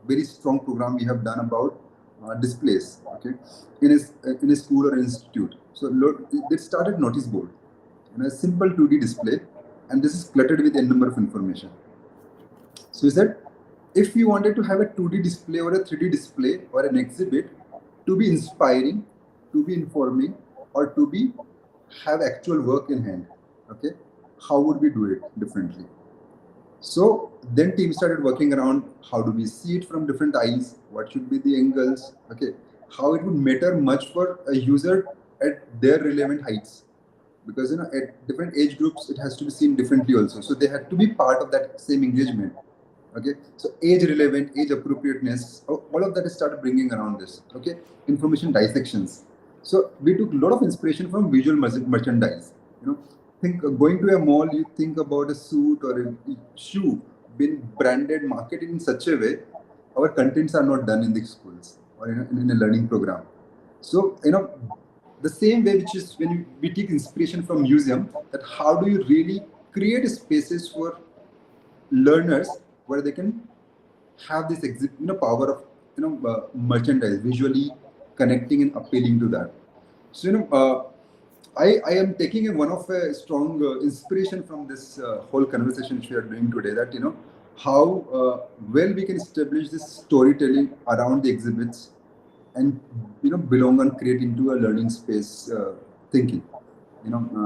very strong program we have done about displays. Okay, in a school or institute. So they started notice board, a simple 2D display, and this is cluttered with a number of information. So we said, if you wanted to have a 2D display or a 3D display or an exhibit to be inspiring, to be informing, or to be have actual work in hand, okay, how would we do it differently? So then team started working around how do we see it from different eyes, what should be the angles, okay, how it would matter much for a user at their relevant heights, because at different age groups it has to be seen differently also. So they had to be part of that same engagement. Okay, so age relevant, age appropriateness, all of that is started bringing around this. Okay, information dissections. So we took a lot of inspiration from visual merchandise. Think going to a mall, you think about a suit or a shoe, been branded, marketed in such a way, our contents are not done in the schools or in a learning program. So, the same way, which is when we take inspiration from museum, that how do you really create spaces for learners where they can have this power of merchandise, visually connecting and appealing to that. So I am taking one of a strong inspiration from this whole conversation which we are doing today, that how well we can establish this storytelling around the exhibits and belong and create into a learning space thinking.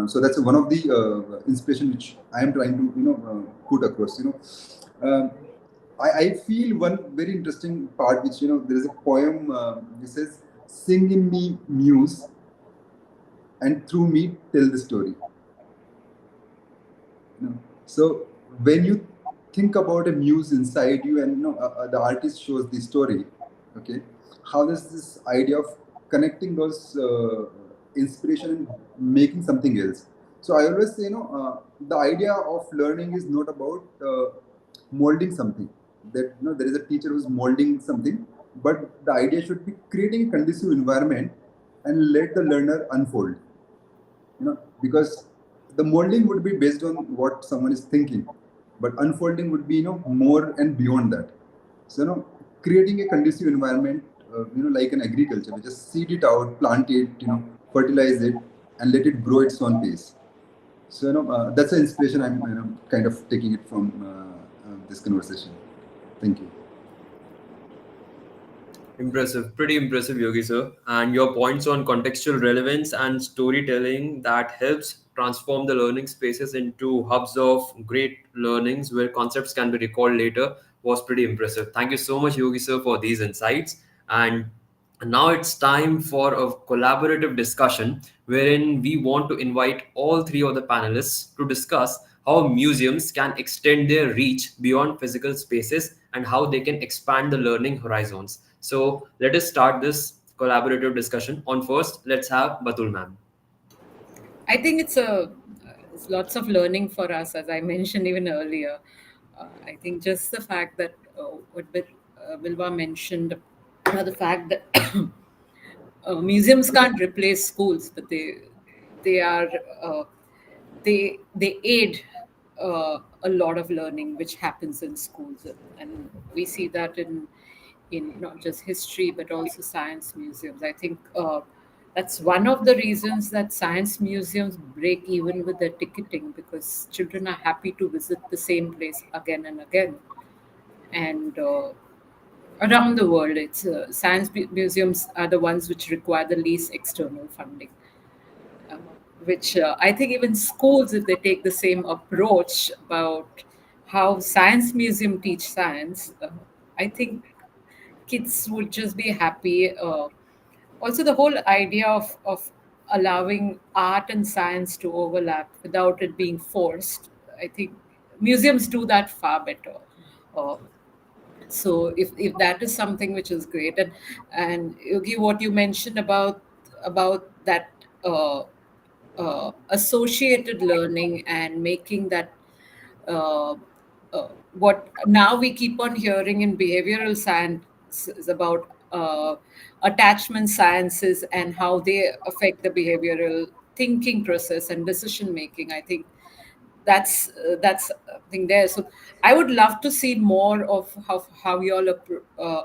So that's one of the inspiration which I am trying to put across. Um, I feel one very interesting part, which there is a poem which says, "Sing in me, muse, and through me tell the story." So when you think about a muse inside you, and the artist shows the story, okay, how does this idea of connecting those inspiration and making something else? So I always say, the idea of learning is not about molding something. That there is a teacher who's molding something, but the idea should be creating a conducive environment and let the learner unfold. Because the molding would be based on what someone is thinking, but unfolding would be more and beyond that. So creating a conducive environment, like an agriculture, we just seed it out, plant it, fertilize it, and let it grow its own pace. So that's the inspiration I'm kind of taking it from this conversation. Thank you. Impressive, pretty impressive, Yogi sir. And your points on contextual relevance and storytelling that helps transform the learning spaces into hubs of great learnings where concepts can be recalled later was pretty impressive. Thank you so much, Yogi sir, for these insights. And now it's time for a collaborative discussion wherein we want to invite all three of the panelists to discuss how museums can extend their reach beyond physical spaces and how they can expand the learning horizons. So let us start this collaborative discussion. On first, let's have Batul ma'am. I think it's lots of learning for us, as I mentioned even earlier. I think just the fact that Bilwa mentioned, the fact that museums can't replace schools, but they are uh, they aid a lot of learning which happens in schools, and we see that in not just history but also science museums. I think that's one of the reasons that science museums break even with their ticketing, because children are happy to visit the same place again and again. And around the world, it's museums are the ones which require the least external funding. uh, which I think even schools, if they take the same approach about how science museum teach science, I think kids would just be happy. Also, the whole idea of allowing art and science to overlap without it being forced, I think museums do that far better. Uh, so if that is something which is great, and Yogi, what you mentioned about that associated learning and making that what now we keep on hearing in behavioral science is about attachment sciences and how they affect the behavioral thinking process and decision making. I think that's a thing there. So I would love to see more of how you all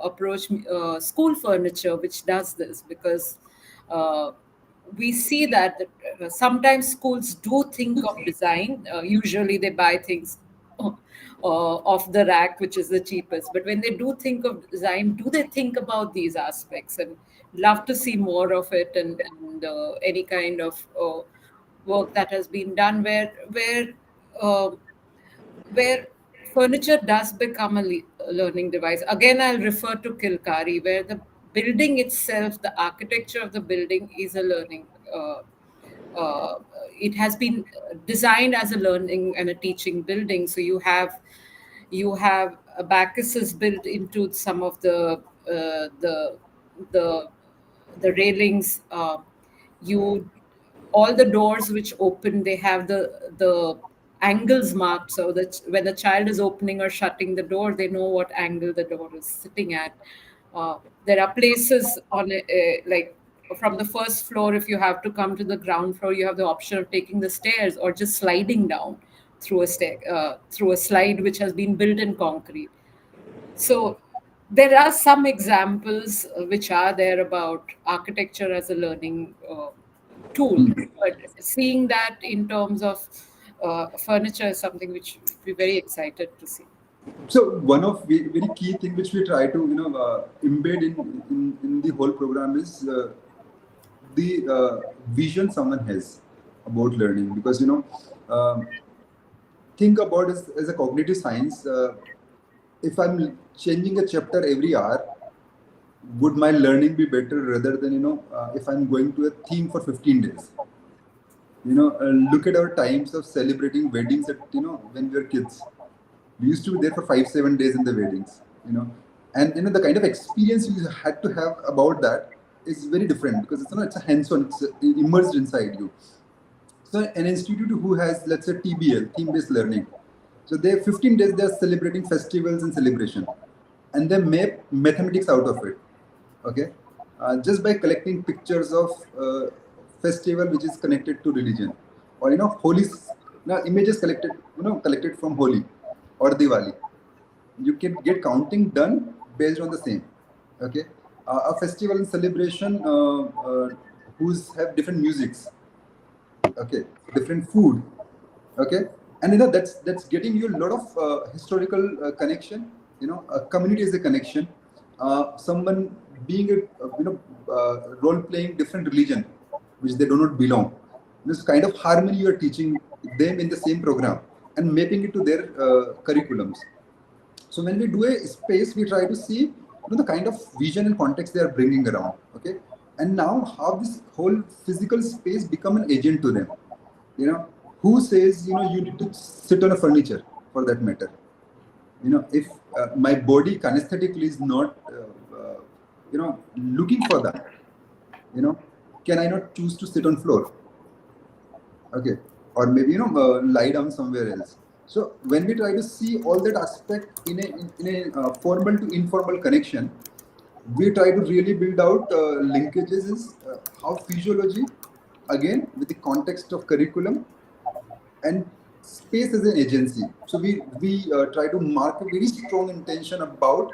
approach school furniture which does this, because uh, we see that sometimes schools do think of design. Usually they buy things off the rack, which is the cheapest. But when they do think of design, do they think about these aspects? And love to see more of it, and any kind of work that has been done uh, where furniture does become a learning device. Again, I'll refer to Kilkari, where the building itself, the architecture of the building is a learning. Uh, it has been designed as a learning and a teaching building. So you have abacuses built into some of the the railings. You all the doors which open, they have the angles marked so that when the child is opening or shutting the door, they know what angle the door is sitting at. There are places on like from the first floor, if you have to come to the ground floor, you have the option of taking the stairs or just sliding down through a through a slide which has been built in concrete. So there are some examples which are there about architecture as a learning tool, but seeing that in terms of furniture is something which we're very excited to see. So one of very key thing which we try to embed in the whole program is the vision someone has about learning, because think about it as a cognitive science. If I'm changing a chapter every hour, would my learning be better rather than if I'm going to a theme for 15 days? Look at our times of celebrating weddings at when we were kids. We used to be there for 5-7 days in the weddings, and the kind of experience you had to have about that is very different, because it's a hands-on, it's immersed inside you. So an institute who has, let's say, TBL, theme-based learning, so they 15 days they are celebrating festivals and celebration, and they map mathematics out of it. Okay, just by collecting pictures of festival which is connected to religion, or holy, images collected from Holi or Diwali, you can get counting done based on the same. Okay, a festival and celebration who's have different musics, okay, different food, okay, and that's getting you a lot of historical connection. A community is a connection. Someone being a role playing different religion which they do not belong, this kind of harmony you are teaching them in the same program and mapping it to their curriculums. So when we do a space, we try to see the kind of vision and context they are bringing around. Okay, and now how this whole physical space become an agent to them. Who says you need to sit on a furniture, for that matter. If my body kinesthetically is not looking for that, can I not choose to sit on floor? Okay, or maybe lie down somewhere else. So when we try to see all that aspect in a formal to informal connection, we try to really build out linkages is how physiology, again with the context of curriculum and space as an agency. So we try to mark a very strong intention about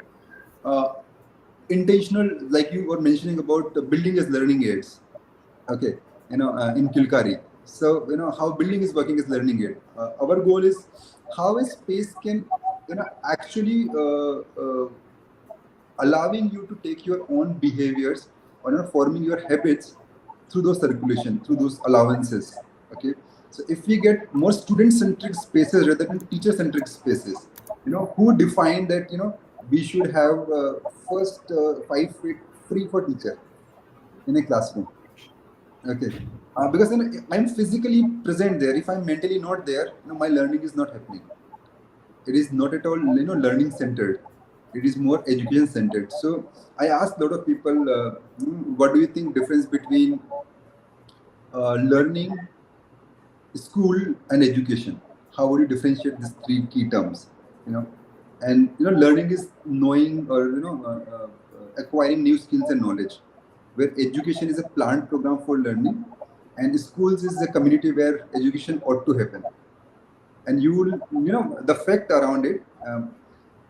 intentional, like you were mentioning about building as learning aids. Okay, in Kulkarni. So how building is working as learning aid. Our goal is how a space can actually allowing you to take your own behaviors or forming your habits through those circulation, through those allowances. Okay, so if we get more student-centric spaces rather than teacher-centric spaces, who define that we should have first 5 feet free for teacher in a classroom. Okay, because I'm physically present there. If I'm mentally not there, my learning is not happening. It is not at all learning centered. It is more education centered. So I asked a lot of people, what do you think difference between learning, school, and education? How would you differentiate these 3 key terms? And learning is knowing or acquiring new skills and knowledge, where education is a planned program for learning, and schools is a community where education ought to happen. And you will, the fact around it,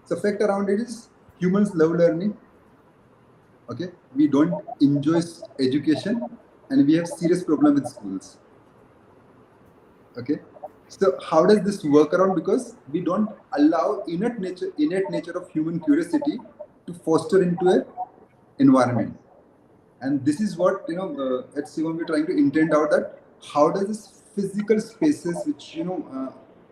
the fact around it is humans love learning. Okay, we don't enjoy education, and we have serious problem with schools. Okay, so how does this work around? Because we don't allow innate nature of human curiosity to foster into a environment. And this is what at CIVOM we're trying to intend out, that how does this physical spaces which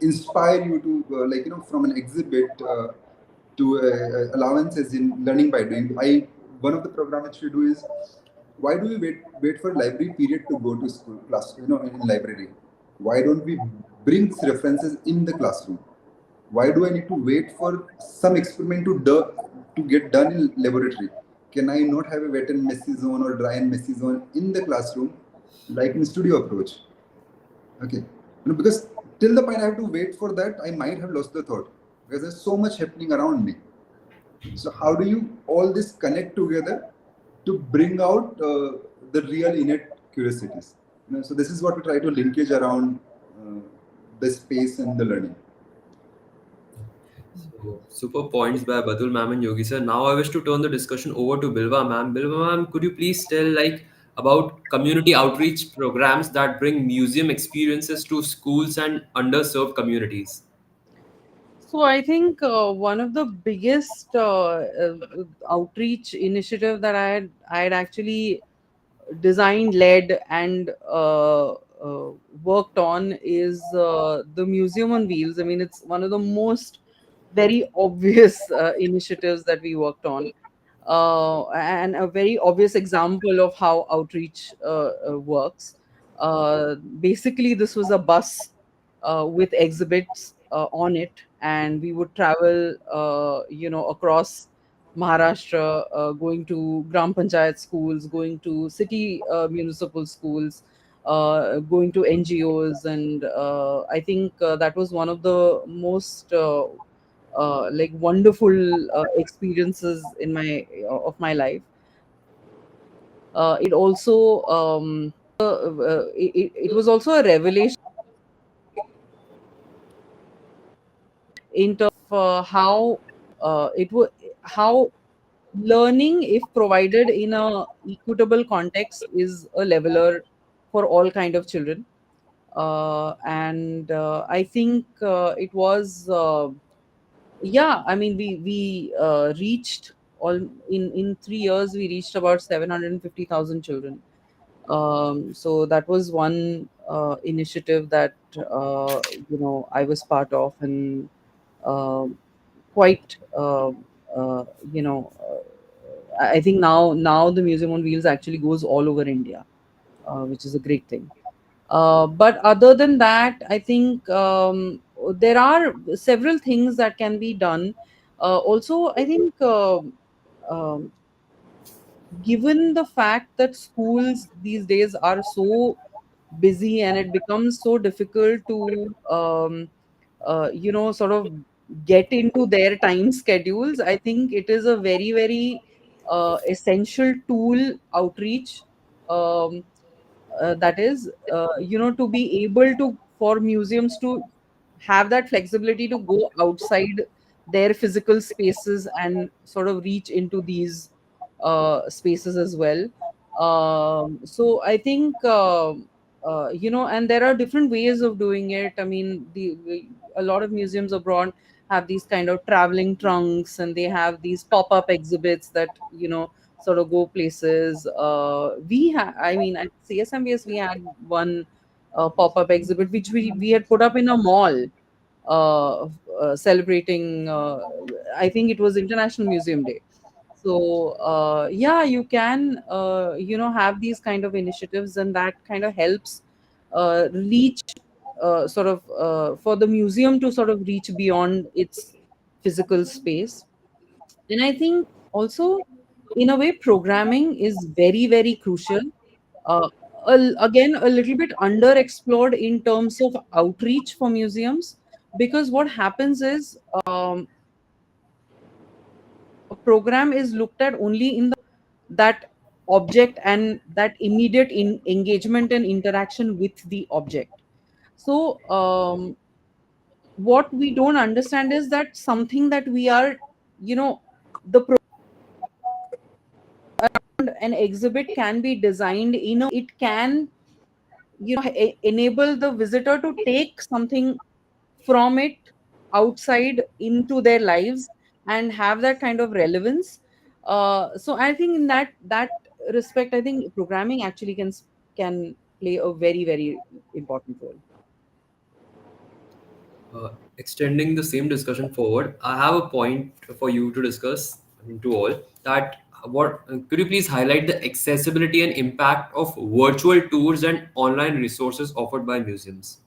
inspire you to from an exhibit to allowances in learning by doing. One of the programs which we do is, why do we wait for library period to go to school class in library? Why don't we bring references in the classroom? Why do I need to wait for some experiment to get done in laboratory? Can I not have a wet and messy zone or dry and messy zone in the classroom, like in studio approach? Okay, because till the point I have to wait for that, I might have lost the thought because there's so much happening around me. So how do you all this connect together to bring out the real innate curiosities? So this is what we try to linkage around the space and the learning. So, super points by Badul ma'am and Yogi sir. Now I wish to turn the discussion over to Bilwa ma'am. Bilwa ma'am, could you please tell about community outreach programs that bring museum experiences to schools and underserved communities? So I think one of the biggest outreach initiative that I had actually designed, led, and worked on is the Museum on Wheels. I mean, it's one of the most very obvious initiatives that we worked on, and a very obvious example of how outreach works. Basically, this was a bus with exhibits on it, and we would travel, across Maharashtra, going to Gram Panchayat schools, going to city municipal schools, going to NGOs, and I think that was one of the most like wonderful experiences in my of my life. It also it was also a revelation in terms of how learning, if provided in a equitable context, is a leveler for all kind of children. And I think it was yeah, I mean, we reached all in 3 years we reached about 750,000 children. So that was one initiative that I was part of, and um quite you know I think now the Museum on Wheels actually goes all over India, which is a great thing. But other than that, I think there are several things that can be done. Also, I think um, given the fact that schools these days are so busy and it becomes so difficult to sort of get into their time schedules, I think it is a very, very essential tool, outreach, um, that is to be able to, for museums to have that flexibility to go outside their physical spaces and sort of reach into these spaces as well. So I think and there are different ways of doing it. I mean, a lot of museums abroad have these kind of traveling trunks, and they have these pop-up exhibits that sort of go places. I mean, at CSMBS we had one pop-up exhibit which we had put up in a mall, celebrating, I think it was International Museum Day. So yeah, you can have these kind of initiatives, and that kind of helps reach, sort of for the museum to sort of reach beyond its physical space. And I think also, in a way, programming is very, very crucial. Uh, Again, a little bit underexplored in terms of outreach for museums, because what happens is, a program is looked at only in that object and that immediate engagement and interaction with the object. So what we don't understand is that something that we are, the an exhibit can be designed in a it can enable the visitor to take something from it outside into their lives and have that kind of relevance. So I think in that respect, I think programming actually can play a very, very important role. Extending the same discussion forward, I have a point for you to discuss, I mean, to all, that what could you please highlight the accessibility and impact of virtual tours and online resources offered by museums?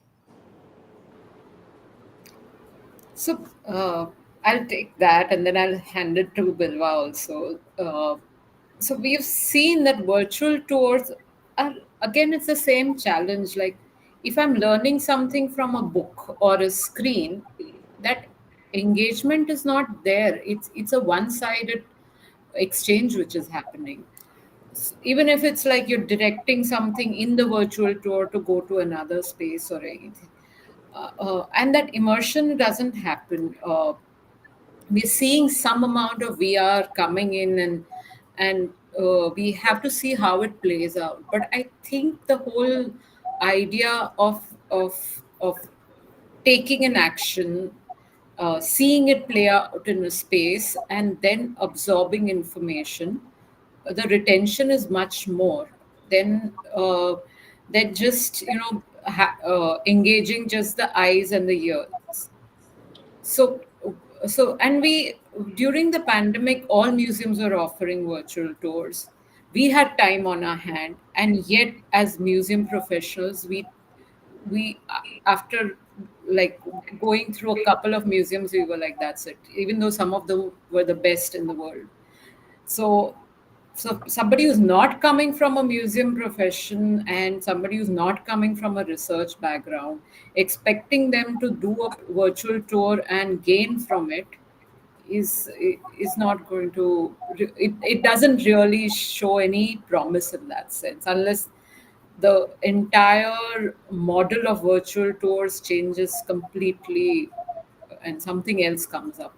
So I'll take that and then I'll hand it to Bilwa also. So we've seen that virtual tours are, again, it's the same challenge. Like, if I'm learning something from a book or a screen, that engagement is not there. It's a one-sided exchange which is happening. Even if it's like you're directing something in the virtual tour to go to another space or anything, and that immersion doesn't happen. We're seeing some amount of VR coming in, and we have to see how it plays out. But I think the whole idea of taking an action, seeing it play out in a space, and then absorbing information, the retention is much more than just engaging just the eyes and the ears. So so and we during the pandemic, all museums were offering virtual tours. We had time on our hand, and yet as museum professionals, we after like going through a couple of museums, we were like, that's it, even though some of them were the best in the world. So so somebody who's not coming from a museum profession and somebody who's not coming from a research background, expecting them to do a virtual tour and gain from it is not going to it doesn't really show any promise in that sense, unless the entire model of virtual tours changes completely and something else comes up.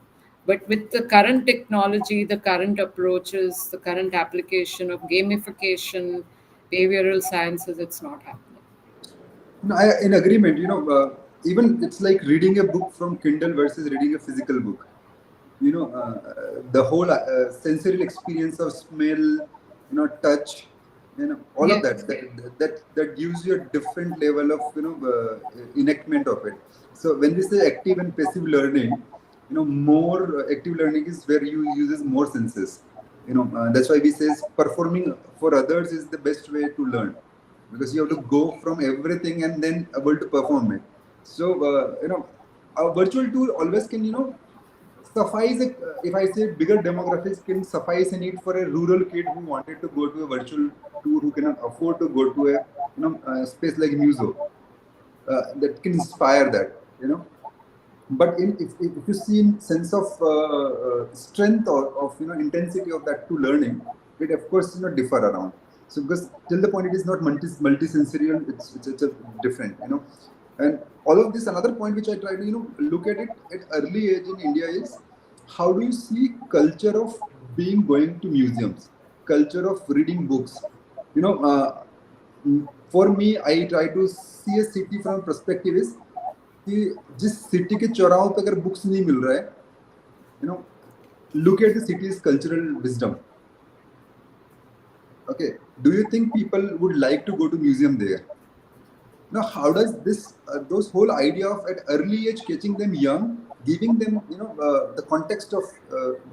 But with the current technology, the current approaches, the current application of gamification, behavioral sciences, it's not happening. No, in agreement. Even it's like reading a book from Kindle versus reading a physical book. The whole sensorial experience of smell, touch, all of Yeah. that gives you a different level of enactment of it. So when we say active and passive learning, more active learning is where you uses more senses. That's why we says performing for others is the best way to learn, because you have to go from everything and then able to perform it. So a virtual tool always can suffice if I say bigger demographics can suffice a need for a rural kid who wanted to go to a virtual tour, who cannot afford to go to a space like Muse, that can inspire that. But if you see in sense of strength or of intensity of that to learning, it of course differ around. So because till the point it is not multisensorial, it's a different. And all of this, another point which I try to look at it at early age in India is, how do you see culture of going to museums, culture of reading books? For me, I try to see a city from perspective is कि जिस city के चौराहों पे अगर books नहीं मिल रहा है, look at the city's cultural wisdom. Okay, do you think people would like to go to museum there? Now, how does this those whole idea of at early age catching them young, giving them the context of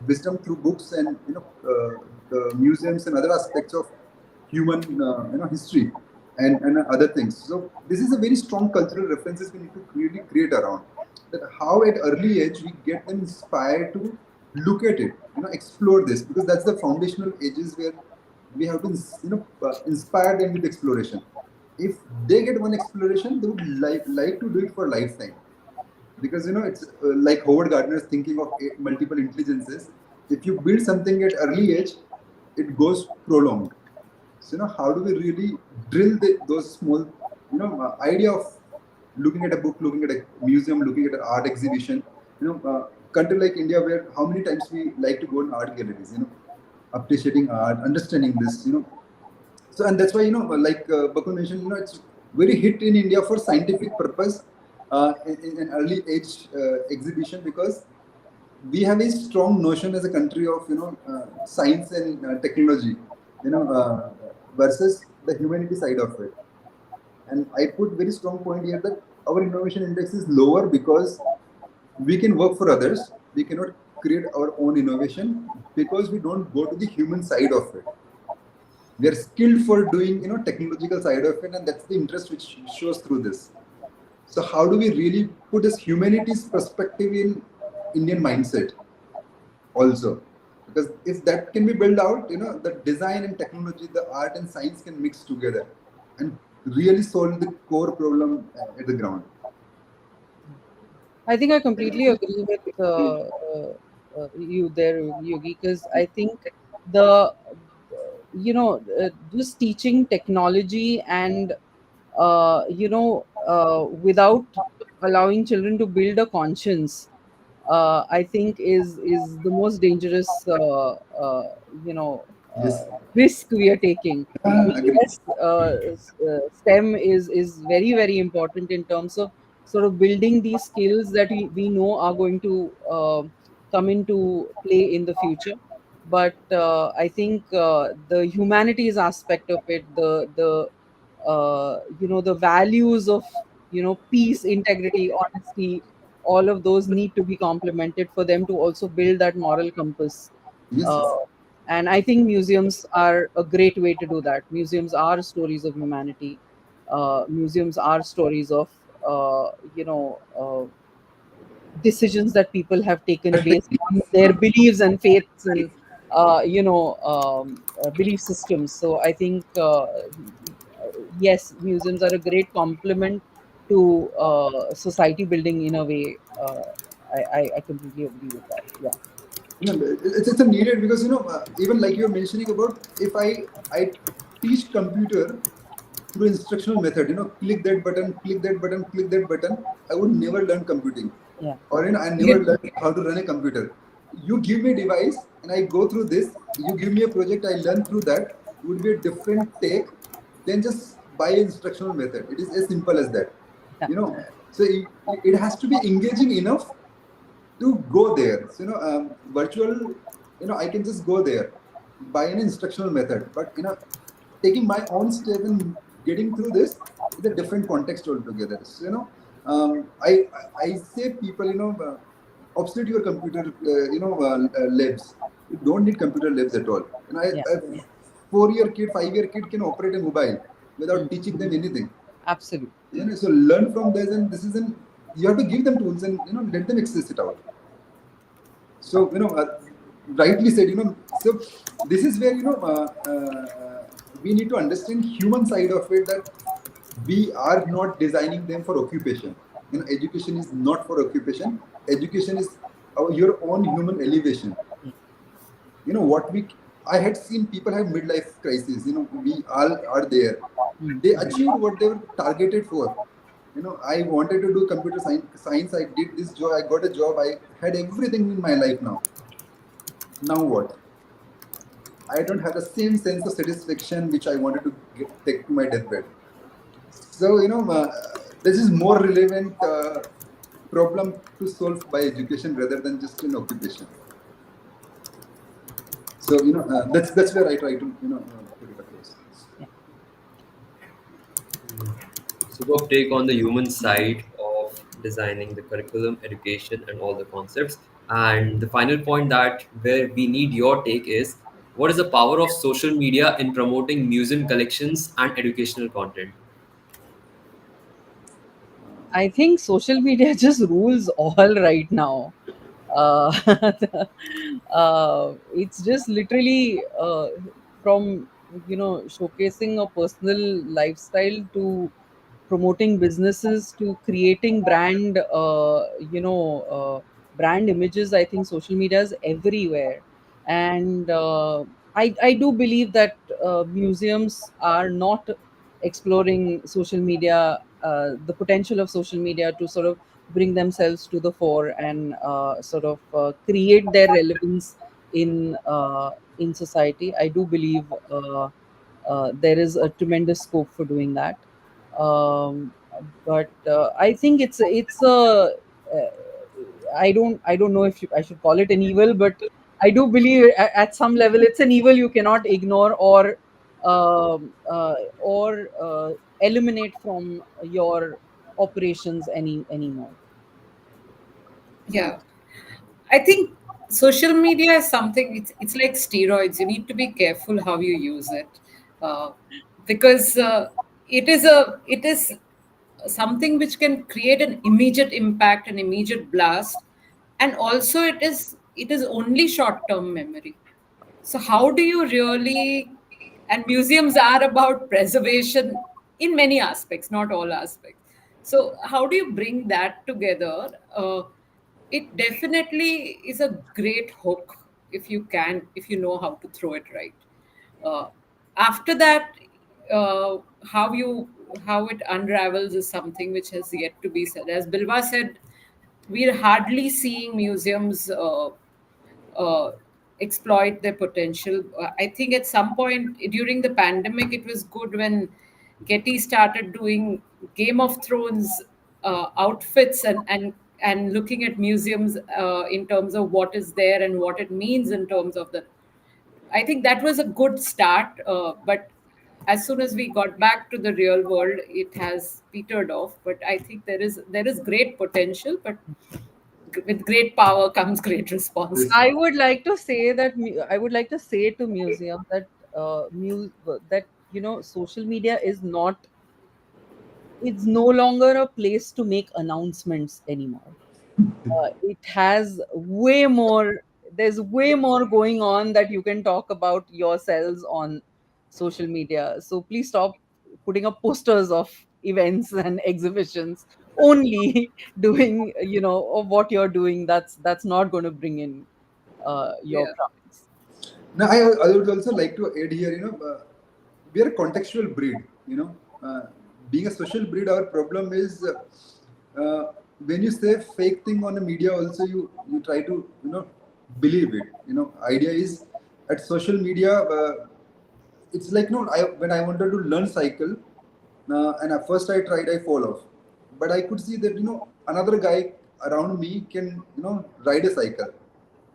wisdom through books and the museums and other aspects of human history and other things. So this is a very strong cultural references we need to really create around that. How at early age we get them inspired to look at it, explore this, because that's the foundational ages where we have to inspire them with exploration. If they get one exploration, they would like to do it for lifetime, because it's like Howard Gardner's thinking of multiple intelligences. If you build something at early age, it goes prolonged. So how do we really drill those small idea of looking at a book, looking at a museum, looking at an art exhibition? Country like India, where how many times we like to go in art galleries, appreciating art, understanding this, So and that's why like Bakul mentioned, it's very hit in India for scientific purpose in an early age exhibition, because we have a strong notion as a country of science and technology, versus the humanity side of it. And I put very strong point here that our innovation index is lower because we can work for others. We cannot create our own innovation because we don't go to the human side of it. We are skilled for doing technological side of it, and that's the interest which shows through this. So how do we really put this humanity's perspective in Indian mindset also? Because if that can be built out, the design and technology, the art and science can mix together and really solve the core problem at the ground. I think I completely agree with you there, Yogi, because I think the just teaching technology and without allowing children to build a conscience, I think is the most dangerous you know Yes. risk we are taking. Agree. Yes, STEM is very very important in terms of sort of building these skills that we know are going to come into play in the future. But I think the humanities aspect of it, the values of peace, integrity, honesty, all of those need to be complemented for them to also build that moral compass. Yes, yes. uh, and I think museums are a great way to do that. Museums are stories of humanity. Museums are stories of decisions that people have taken based on their beliefs and faiths and belief systems. So I think yes, museums are a great complement to society building in a way. I completely agree with that. Yeah. It's a needed because even like you're mentioning about, if I teach computer through instructional method, click that button, click that button, click that button, I would never learn computing, Yeah. or I never learn how to run a computer. You give me a device and I go through this, you give me a project, I learn through that, would be a different take than just by instructional method. It is as simple as that. Yeah. you know so it has to be engaging enough to go there. So, virtual, I can just go there by an instructional method, but, taking my own step and getting through this is a different context altogether. So, I say people, obsolete your computer, labs. You don't need computer labs at all. Yeah. A 4-year kid, 5-year kid can operate a mobile without Mm. teaching them anything. Absolutely. So learn from this, and this is an you have to give them tools and let them access it out. So rightly said. So this is where we need to understand human side of it, that we are not designing them for occupation. Education is not for occupation. Education is your own human elevation. What we I had seen people have midlife crisis. We all are there. Mm. They achieved what they were targeted for. I wanted to do computer science. I did this job. I got a job. I had everything in my life now. Now what? I don't have the same sense of satisfaction which I wanted to take to my deathbed. So this is more relevant problem to solve by education rather than just an occupation. So that's where I try to put it across. Superb take on the human side of designing the curriculum, education, and all the concepts. And the final point that where we need your take is, what is the power of social media in promoting museum collections and educational content? I think social media just rules all right now. Uh, it's just literally from showcasing a personal lifestyle to promoting businesses to creating brand images. I think social media is everywhere, and I do believe that museums are not exploring social media, the potential of social media to sort of bring themselves to the fore and sort of create their relevance in society. I do believe there is a tremendous scope for doing that. Um, but I think uh, I don't know if I should call it an evil, but I do believe at some level it's an evil you cannot ignore or eliminate from your operations anymore. Yeah. I think social media is something, it's like steroids. You need to be careful how you use it. Uh, because it is something which can create an immediate impact, an immediate blast, and also it is only short term memory. So how do you really, and museums are about preservation in many aspects, not all aspects. So how do you bring that together? It definitely is a great hook if you can, if you know how to throw it right. uh, After that, uh, how you how it unravels is something which has yet to be said. As Bilwa said, we're hardly seeing museums uh, exploit their potential. I think at some point during the pandemic, it was good when Getty started doing Game of Thrones outfits and looking at museums in terms of what is there and what it means in terms of the. I think that was a good start, but as soon as we got back to the real world, it has petered off. But I think there is great potential, but with great power comes great Yes. I responsibility. would like to say that I would like to say to museum that that social media is not, it's no longer a place to make announcements anymore. It has way more, there's way more going on that you can talk about yourselves on social media. So please stop putting up posters of events and exhibitions only doing, of what you're doing. That's not going to bring in your Yeah, crowds. Now, I would also like to add here, we are a contextual breed, being a social breed, our problem is when you say fake thing on the media, also you try to, believe it. Idea is at social media, it's like, when I wanted to learn cycle, and at first I tried, I fall off. But I could see that, another guy around me can, ride a cycle.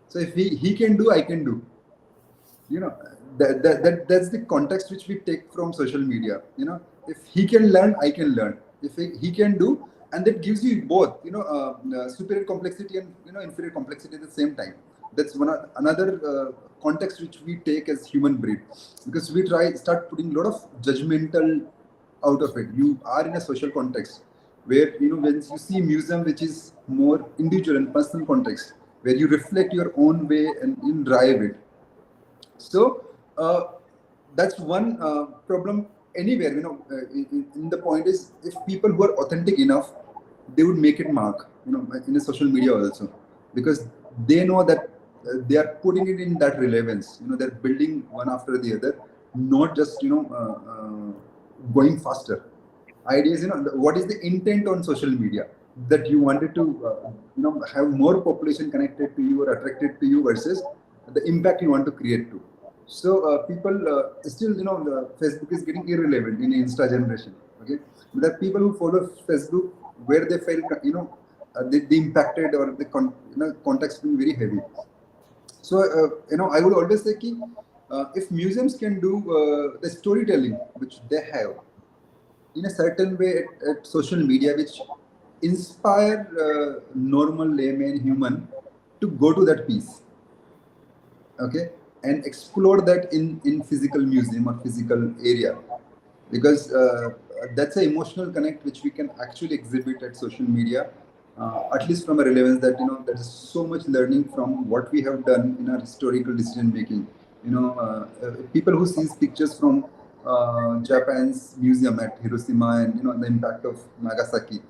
So if he can do, I can do. you know that's the context which we take from social media. If he can learn, I can learn. If he can do, and that gives you both, superior complexity and inferior complexity at the same time. That's another context which we take as human breed, because we start putting a lot of judgmental out of it. You are in a social context where, when you see museum which is more individual and personal context, where you reflect your own way and you drive it. So that's one problem anywhere. In the point is, if people who are authentic enough, they would make it mark. In a social media also, because they know that they are putting it in that relevance. They're building one after the other, not just going faster. Ideas. What is the intent on social media, that you wanted to have more population connected to you or attracted to you, versus the impact you want to create to. So people still, Facebook is getting irrelevant in Insta generation. Okay, but there are people who follow Facebook where they felt, they impacted, or the context being very heavy. So I would always say ki, if museums can do the storytelling which they have in a certain way at social media, which inspire normal layman human to go to that piece, okay, and explore that in physical museum or physical area, because that's an emotional connect which we can actually exhibit at social media, at least from a relevance that, there is so much learning from what we have done in our historical decision making. People who sees pictures from Japan's museum at Hiroshima, and the impact of Nagasaki,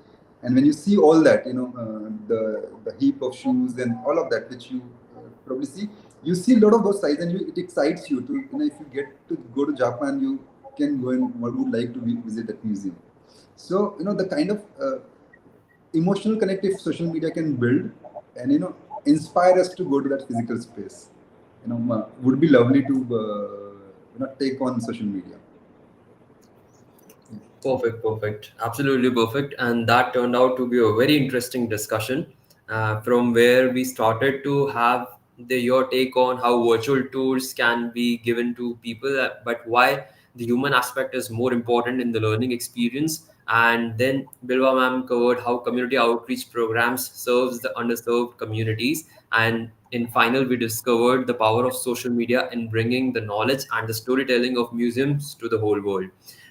and when you see all that, the heap of shoes and all of that, which you probably see, you see a lot of those sites, and it excites you to, if you get to go to Japan, you can go and would like to visit that museum. So the kind of emotional connective social media can build, and inspire us to go to that physical space, would be lovely to take on social media. Perfect, perfect. Absolutely perfect. And that turned out to be a very interesting discussion, from where we started to have your take on how virtual tours can be given to people, but why the human aspect is more important in the learning experience. And then Bilwa ma'am covered how community outreach programs serves the underserved communities. And in final, we discovered the power of social media in bringing the knowledge and the storytelling of museums to the whole world.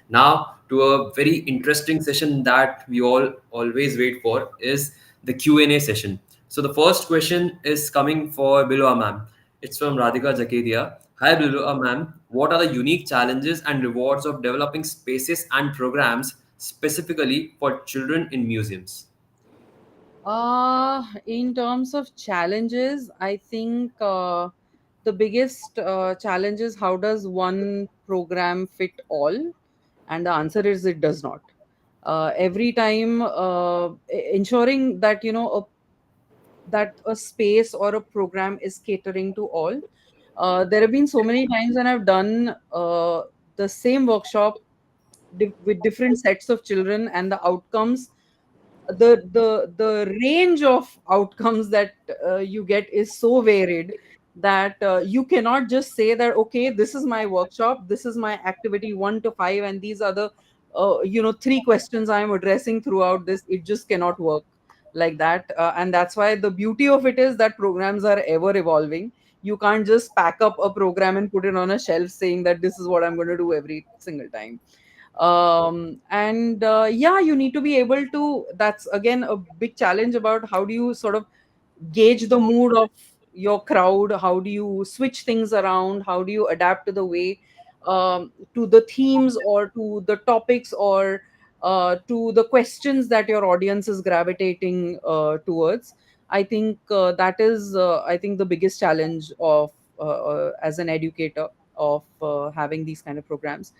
Now, to a very interesting session that we all always wait for is the Q&A session. So the first question is coming for Bilwa ma'am. It's from Radhika Jakedia. Hi, ma'am. What are the unique challenges and rewards of developing spaces and programs specifically for children in museums? In terms of challenges, I think the biggest challenge is how does one program fit all? And the answer is it does not. Every time, ensuring that that a space or a program is catering to all. There have been so many times when I've done the same workshop with different sets of children, and the outcomes, the range of outcomes that you get is so varied that you cannot just say that, okay, this is my workshop, this is my activity 1 to 5, and these are the three questions I am addressing throughout this. It just cannot work like that, and that's why the beauty of it is that programs are ever evolving. You can't just pack up a program and put it on a shelf saying that this is what I'm going to do every single time. And yeah, you need to be able to, that's again a big challenge about how do you sort of gauge the mood of your crowd, how do you switch things around, how do you adapt to the way, to the themes or to the topics, or to the questions that your audience is gravitating towards. I think that is I think the biggest challenge of as an educator of having these kind of programs.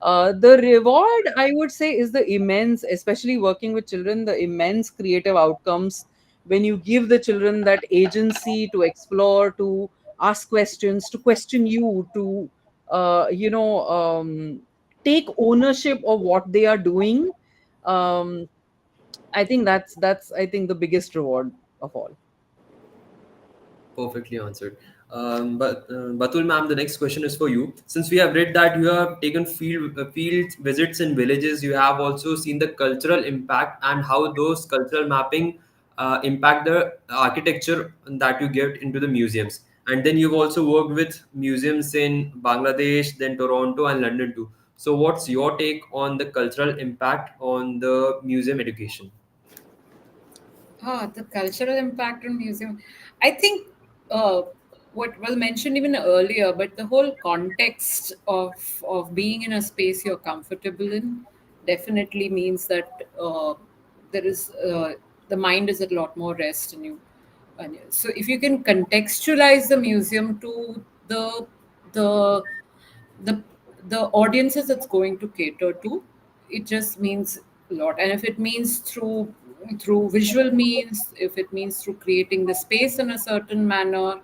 The reward, I would say, is the immense, especially working with children, the immense creative outcomes when you give the children that agency to explore, to ask questions, to question you, to take ownership of what they are doing. Um, I think that's I think the biggest reward of all. Perfectly answered. But Batul ma'am, the next question is for you. Since we have read that you have taken field visits in villages, you have also seen the cultural impact and how those cultural mapping impact the architecture that you get into the museums. And then you've also worked with museums in Bangladesh, then Toronto and London too. So, what's your take on the cultural impact on the museum education? The cultural impact on museum. I think uh, what was mentioned even earlier, but the whole context of being in a space you're comfortable in definitely means that there is the mind is at a lot more rest in you. So if you can contextualize the museum to the the the audiences it's going to cater to, it just means a lot. And if it means through visual means, if it means through creating the space in a certain manner,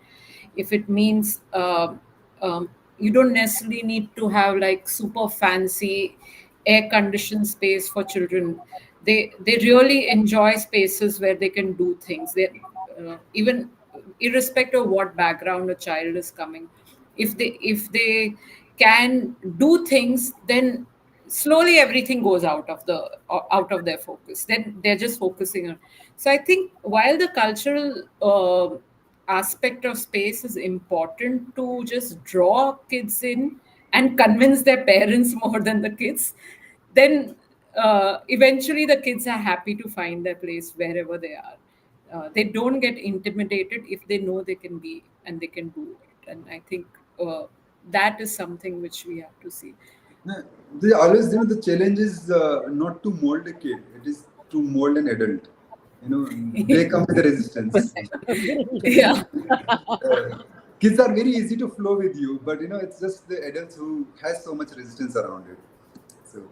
if it means you don't necessarily need to have like super fancy air conditioned space for children. They really enjoy spaces where they can do things. They even irrespective of what background a child is coming, if they can do things, then slowly everything goes out of their focus. Then they're just focusing on. So I think while the cultural aspect of space is important to just draw kids in and convince their parents more than the kids, then eventually the kids are happy to find their place wherever they are. They don't get intimidated if they know they can be and they can do it. And I think that is something which we have to see. No, they always, the challenge is not to mold a kid; it is to mold an adult. They come with the resistance. Yeah. Kids are very easy to flow with you, but it's just the adults who has so much resistance around it. So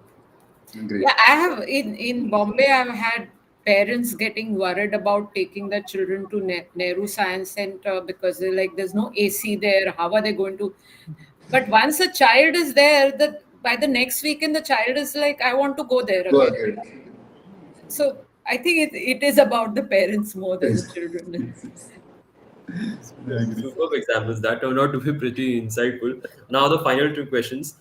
great. Yeah, I have in Bombay. I've had parents getting worried about taking their children to Nehru Science Center because they're like, "There's no AC there. How are they going to?" But once a child is there, that by the next weekend the child is like, "I want to go there Go again." ahead. So I think it is about the parents more than the Yes. children. I agree. Superb examples that turned out to be pretty insightful. Now the final two questions.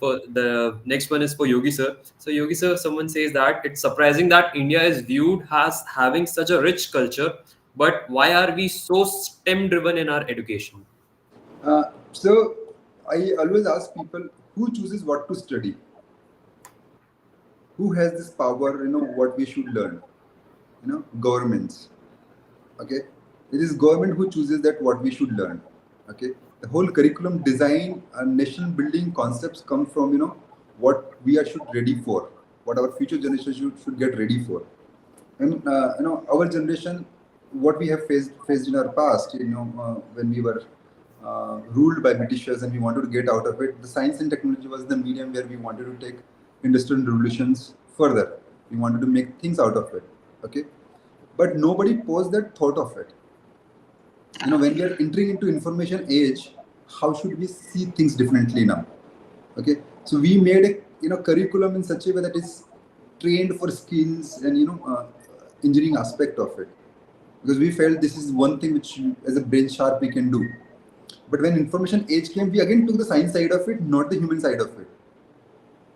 For the next one is for Yogi sir. So Yogi sir, someone says that it's surprising that India is viewed as having such a rich culture, but why are we so STEM driven in our education? So I always ask people who chooses what to study, who has this power, what we should learn. Governments. Okay, it is government who chooses that what we should learn. Okay, The whole curriculum design and nation building concepts come from, what we are should ready for, what our future generation should get ready for. And our generation, what we have faced in our past, when we were ruled by Britishers and we wanted to get out of it, the science and technology was the medium where we wanted to take industrial revolutions further. We wanted to make things out of it. Okay, but nobody posed that thought of it. When we are entering into information age, how should we see things differently now? Okay, so we made a curriculum in such a way that is trained for skills and engineering aspect of it, because we felt this is one thing which as a brain sharp we can do. But when information age came, we again took the science side of it, not the human side of it.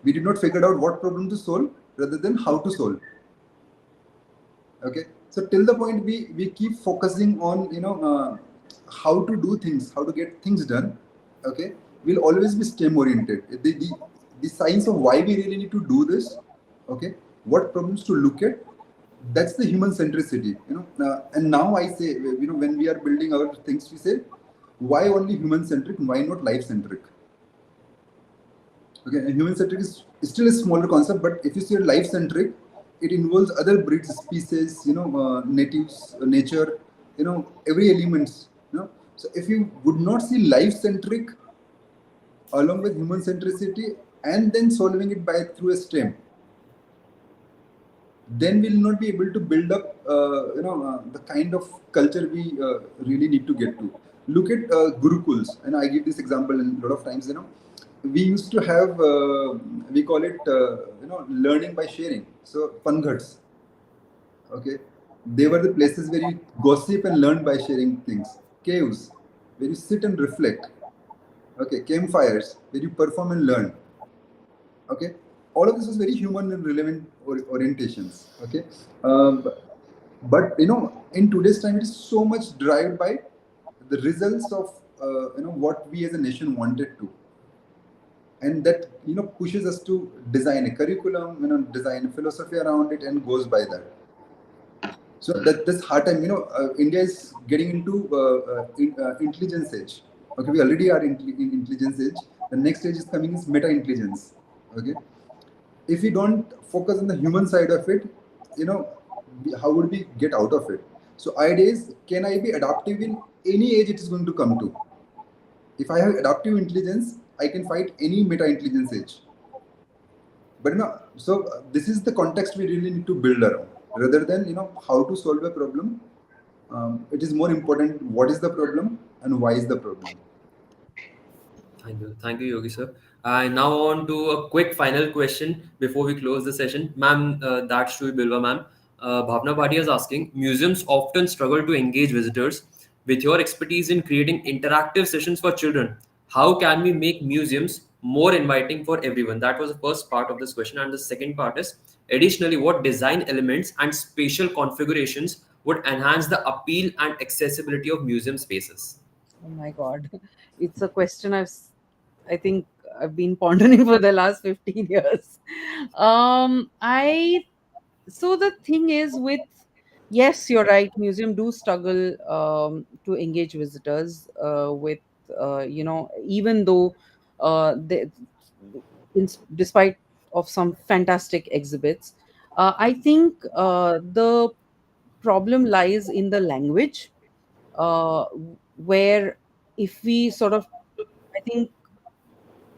We did not figure out what problem to solve rather than how to solve. Okay, so till the point we keep focusing on how to do things, how to get things done. Okay, we'll always be STEM oriented. The science of why we really need to do this, okay, what problems to look at, that's the human centricity. And now I say, when we are building our things, we say, why only human centric, why not life centric? Okay, and human centric is still a smaller concept, but if you say life centric, it involves other breeds, species, natives, nature, every elements. So if you would not see life centric along with human centricity and then solving it by through a STEM, then we'll not be able to build up the kind of culture we really need to get to. Look at gurukuls, and I give this example in a lot of times. We used to have we call it learning by sharing. So panghats, okay, they were the places where you gossip and learn by sharing things. Caves where you sit and reflect. Okay, campfires where you perform and learn. Okay, all of this is very human and relevant orientations. Okay, but in today's time it is so much derived by the results of what we as a nation wanted to, and that pushes us to design a curriculum, design a philosophy around it, and goes by that. So that's hard time. India is getting into intelligence age. Okay, we already are in intelligence age. The next stage is coming is meta intelligence. Okay, if we don't focus on the human side of it, how would we get out of it? So idea is, can I be adaptive in any age it is going to come to? If I have adaptive intelligence, I can fight any meta intelligence age. But so this is the context we really need to build around, rather than how to solve a problem. It is more important what is the problem and why is the problem. Thank you, Yogi sir. And now on to a quick final question before we close the session, ma'am. That's to Bilwa, ma'am. Bhavna Bhatia is asking: museums often struggle to engage visitors. With your expertise in creating interactive sessions for children, how can we make museums more inviting for everyone? That was the first part of this question, and the second part is: additionally, what design elements and spatial configurations would enhance the appeal and accessibility of museum spaces? Oh my God. It's a question I think I've been pondering for the last 15 years. I So the thing is with, yes, you're right, museum do struggle to engage visitors with even though they, despite of some fantastic exhibits. I think the problem lies in the language, uh, where if we sort of, I think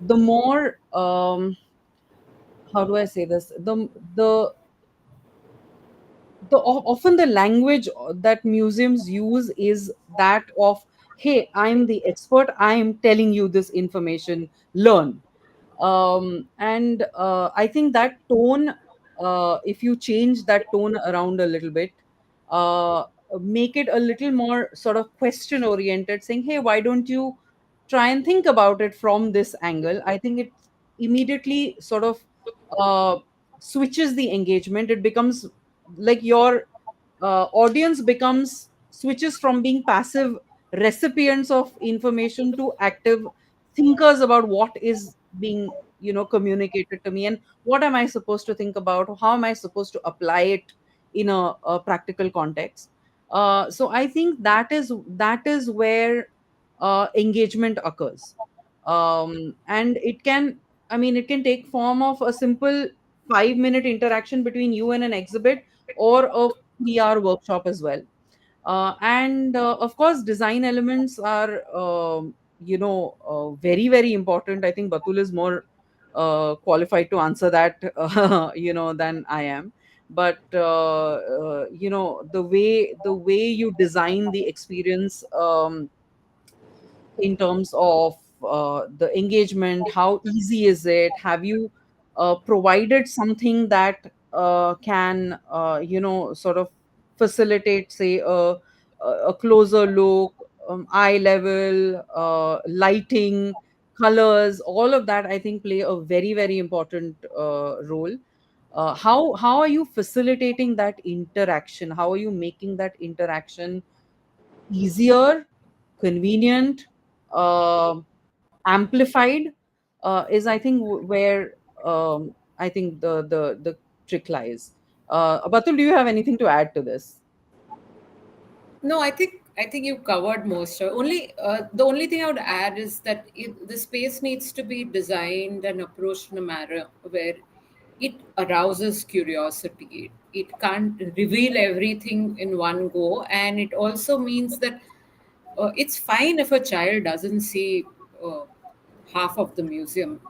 the more how do I say this, the often the language that museums use is that of, hey, I'm the expert, I'm telling you this information, learn. And I think that tone, if you change that tone around a little bit, uh, make it a little more sort of question oriented, saying, hey, why don't you try and think about it from this angle? I think it immediately sort of uh, switches the engagement. It becomes like your audience becomes, switches from being passive recipients of information to active thinkers about what is being communicated to me, and what am I supposed to think about, how am I supposed to apply it in a practical context. So I think that is where engagement occurs. And it can, I mean, it can take form of a simple 5-minute interaction between you and an exhibit, or a 3-hour workshop as well. And of course, design elements are, very, very important. I think Batul is more qualified to answer that, than I am. But the way you design the experience, in terms of the engagement, how easy is it? Have you provided something that can, sort of facilitate, say, a closer look, eye level, lighting, colors, all of that, I think, play a very, very important role. How are you facilitating that interaction? How are you making that interaction easier, convenient, uh, amplified? Is, I think, where, I think, the trick lies. Batul, do you have anything to add to this? No, I think you covered most. Only the only thing I would add is that the space needs to be designed and approached in a manner where it arouses curiosity. It can't reveal everything in one go, and it also means that it's fine if a child doesn't see uh, half of the museum.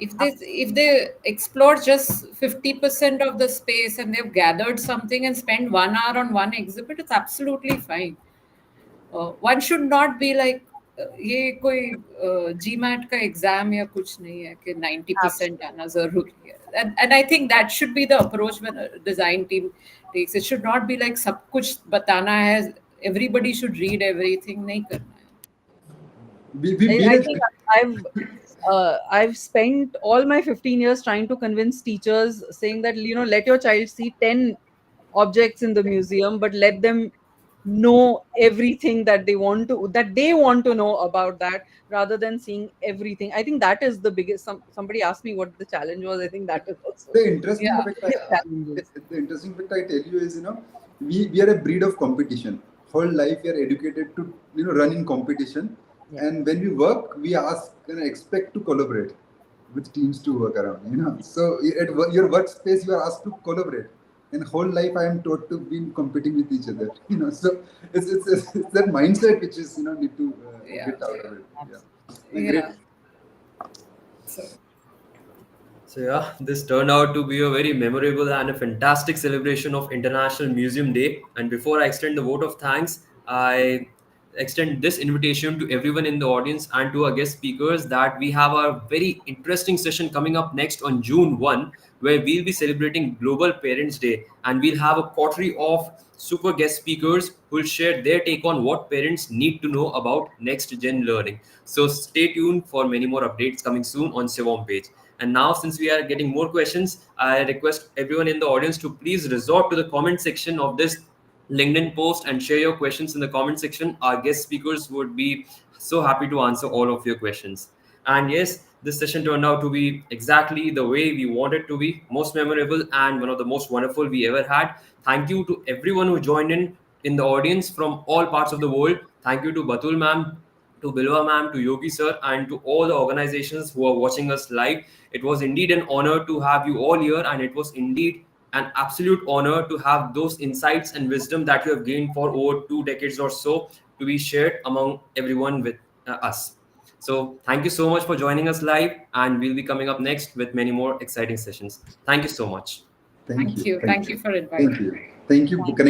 If they explore just 50% of the space and they've gathered something and spend 1 hour on one exhibit, it's absolutely fine. One should not be like ये कोई GMAT का exam या कुछ नहीं है कि 90% Absolutely. आना जरूरी है. And I think that should be the approach when a design team takes. It should not be like सब कुछ बताना है, everybody should read everything. नहीं करना है. We I made think it. I've spent all my 15 years trying to convince teachers, saying that, let your child see 10 objects in the museum, but let them know everything that they want to know about that, rather than seeing everything. I think that is the biggest. Somebody asked me what the challenge was. I think that is also The one interesting of Yeah. the fact, biggest challenges. the interesting fact I tell you is, we are a breed of competition. Whole life we are educated to, run in competition, Yeah. and when we work, we ask and expect to collaborate with teams to work around. So at your workspace, you are asked to collaborate. And whole life, I am taught to be competing with each other. So it's that mindset which is, need to Yeah. get out of it. Yeah, great. Yeah. So So yeah, this turned out to be a very memorable and a fantastic celebration of International Museum Day. And before I extend the vote of thanks, I extend this invitation to everyone in the audience and to our guest speakers that we have a very interesting session coming up next on June 1, where we'll be celebrating Global Parents Day, and we'll have a coterie of super guest speakers who will share their take on what parents need to know about next gen learning. So stay tuned for many more updates coming soon on CIVOM page. And now, since we are getting more questions, I request everyone in the audience to please resort to the comment section of this LinkedIn post and share your questions in the comment section. Our guest speakers would be so happy to answer all of your questions. And yes, this session turned out to be exactly the way we wanted to be, most memorable and one of the most wonderful we ever had. Thank you to everyone who joined in the audience from all parts of the world. Thank you to Batul ma'am, to Bilwa ma'am, to Yogi sir, and to all the organizations who are watching us live. It was indeed an honor to have you all here, and it was indeed an absolute honor to have those insights and wisdom that you have gained for over 2 decades or so to be shared among everyone with us. So, thank you so much for joining us live, and we'll be coming up next with many more exciting sessions. Thank you so much. Thank thank you. you. Thank Thank you. you for Thank inviting you. me. Thank you for connecting.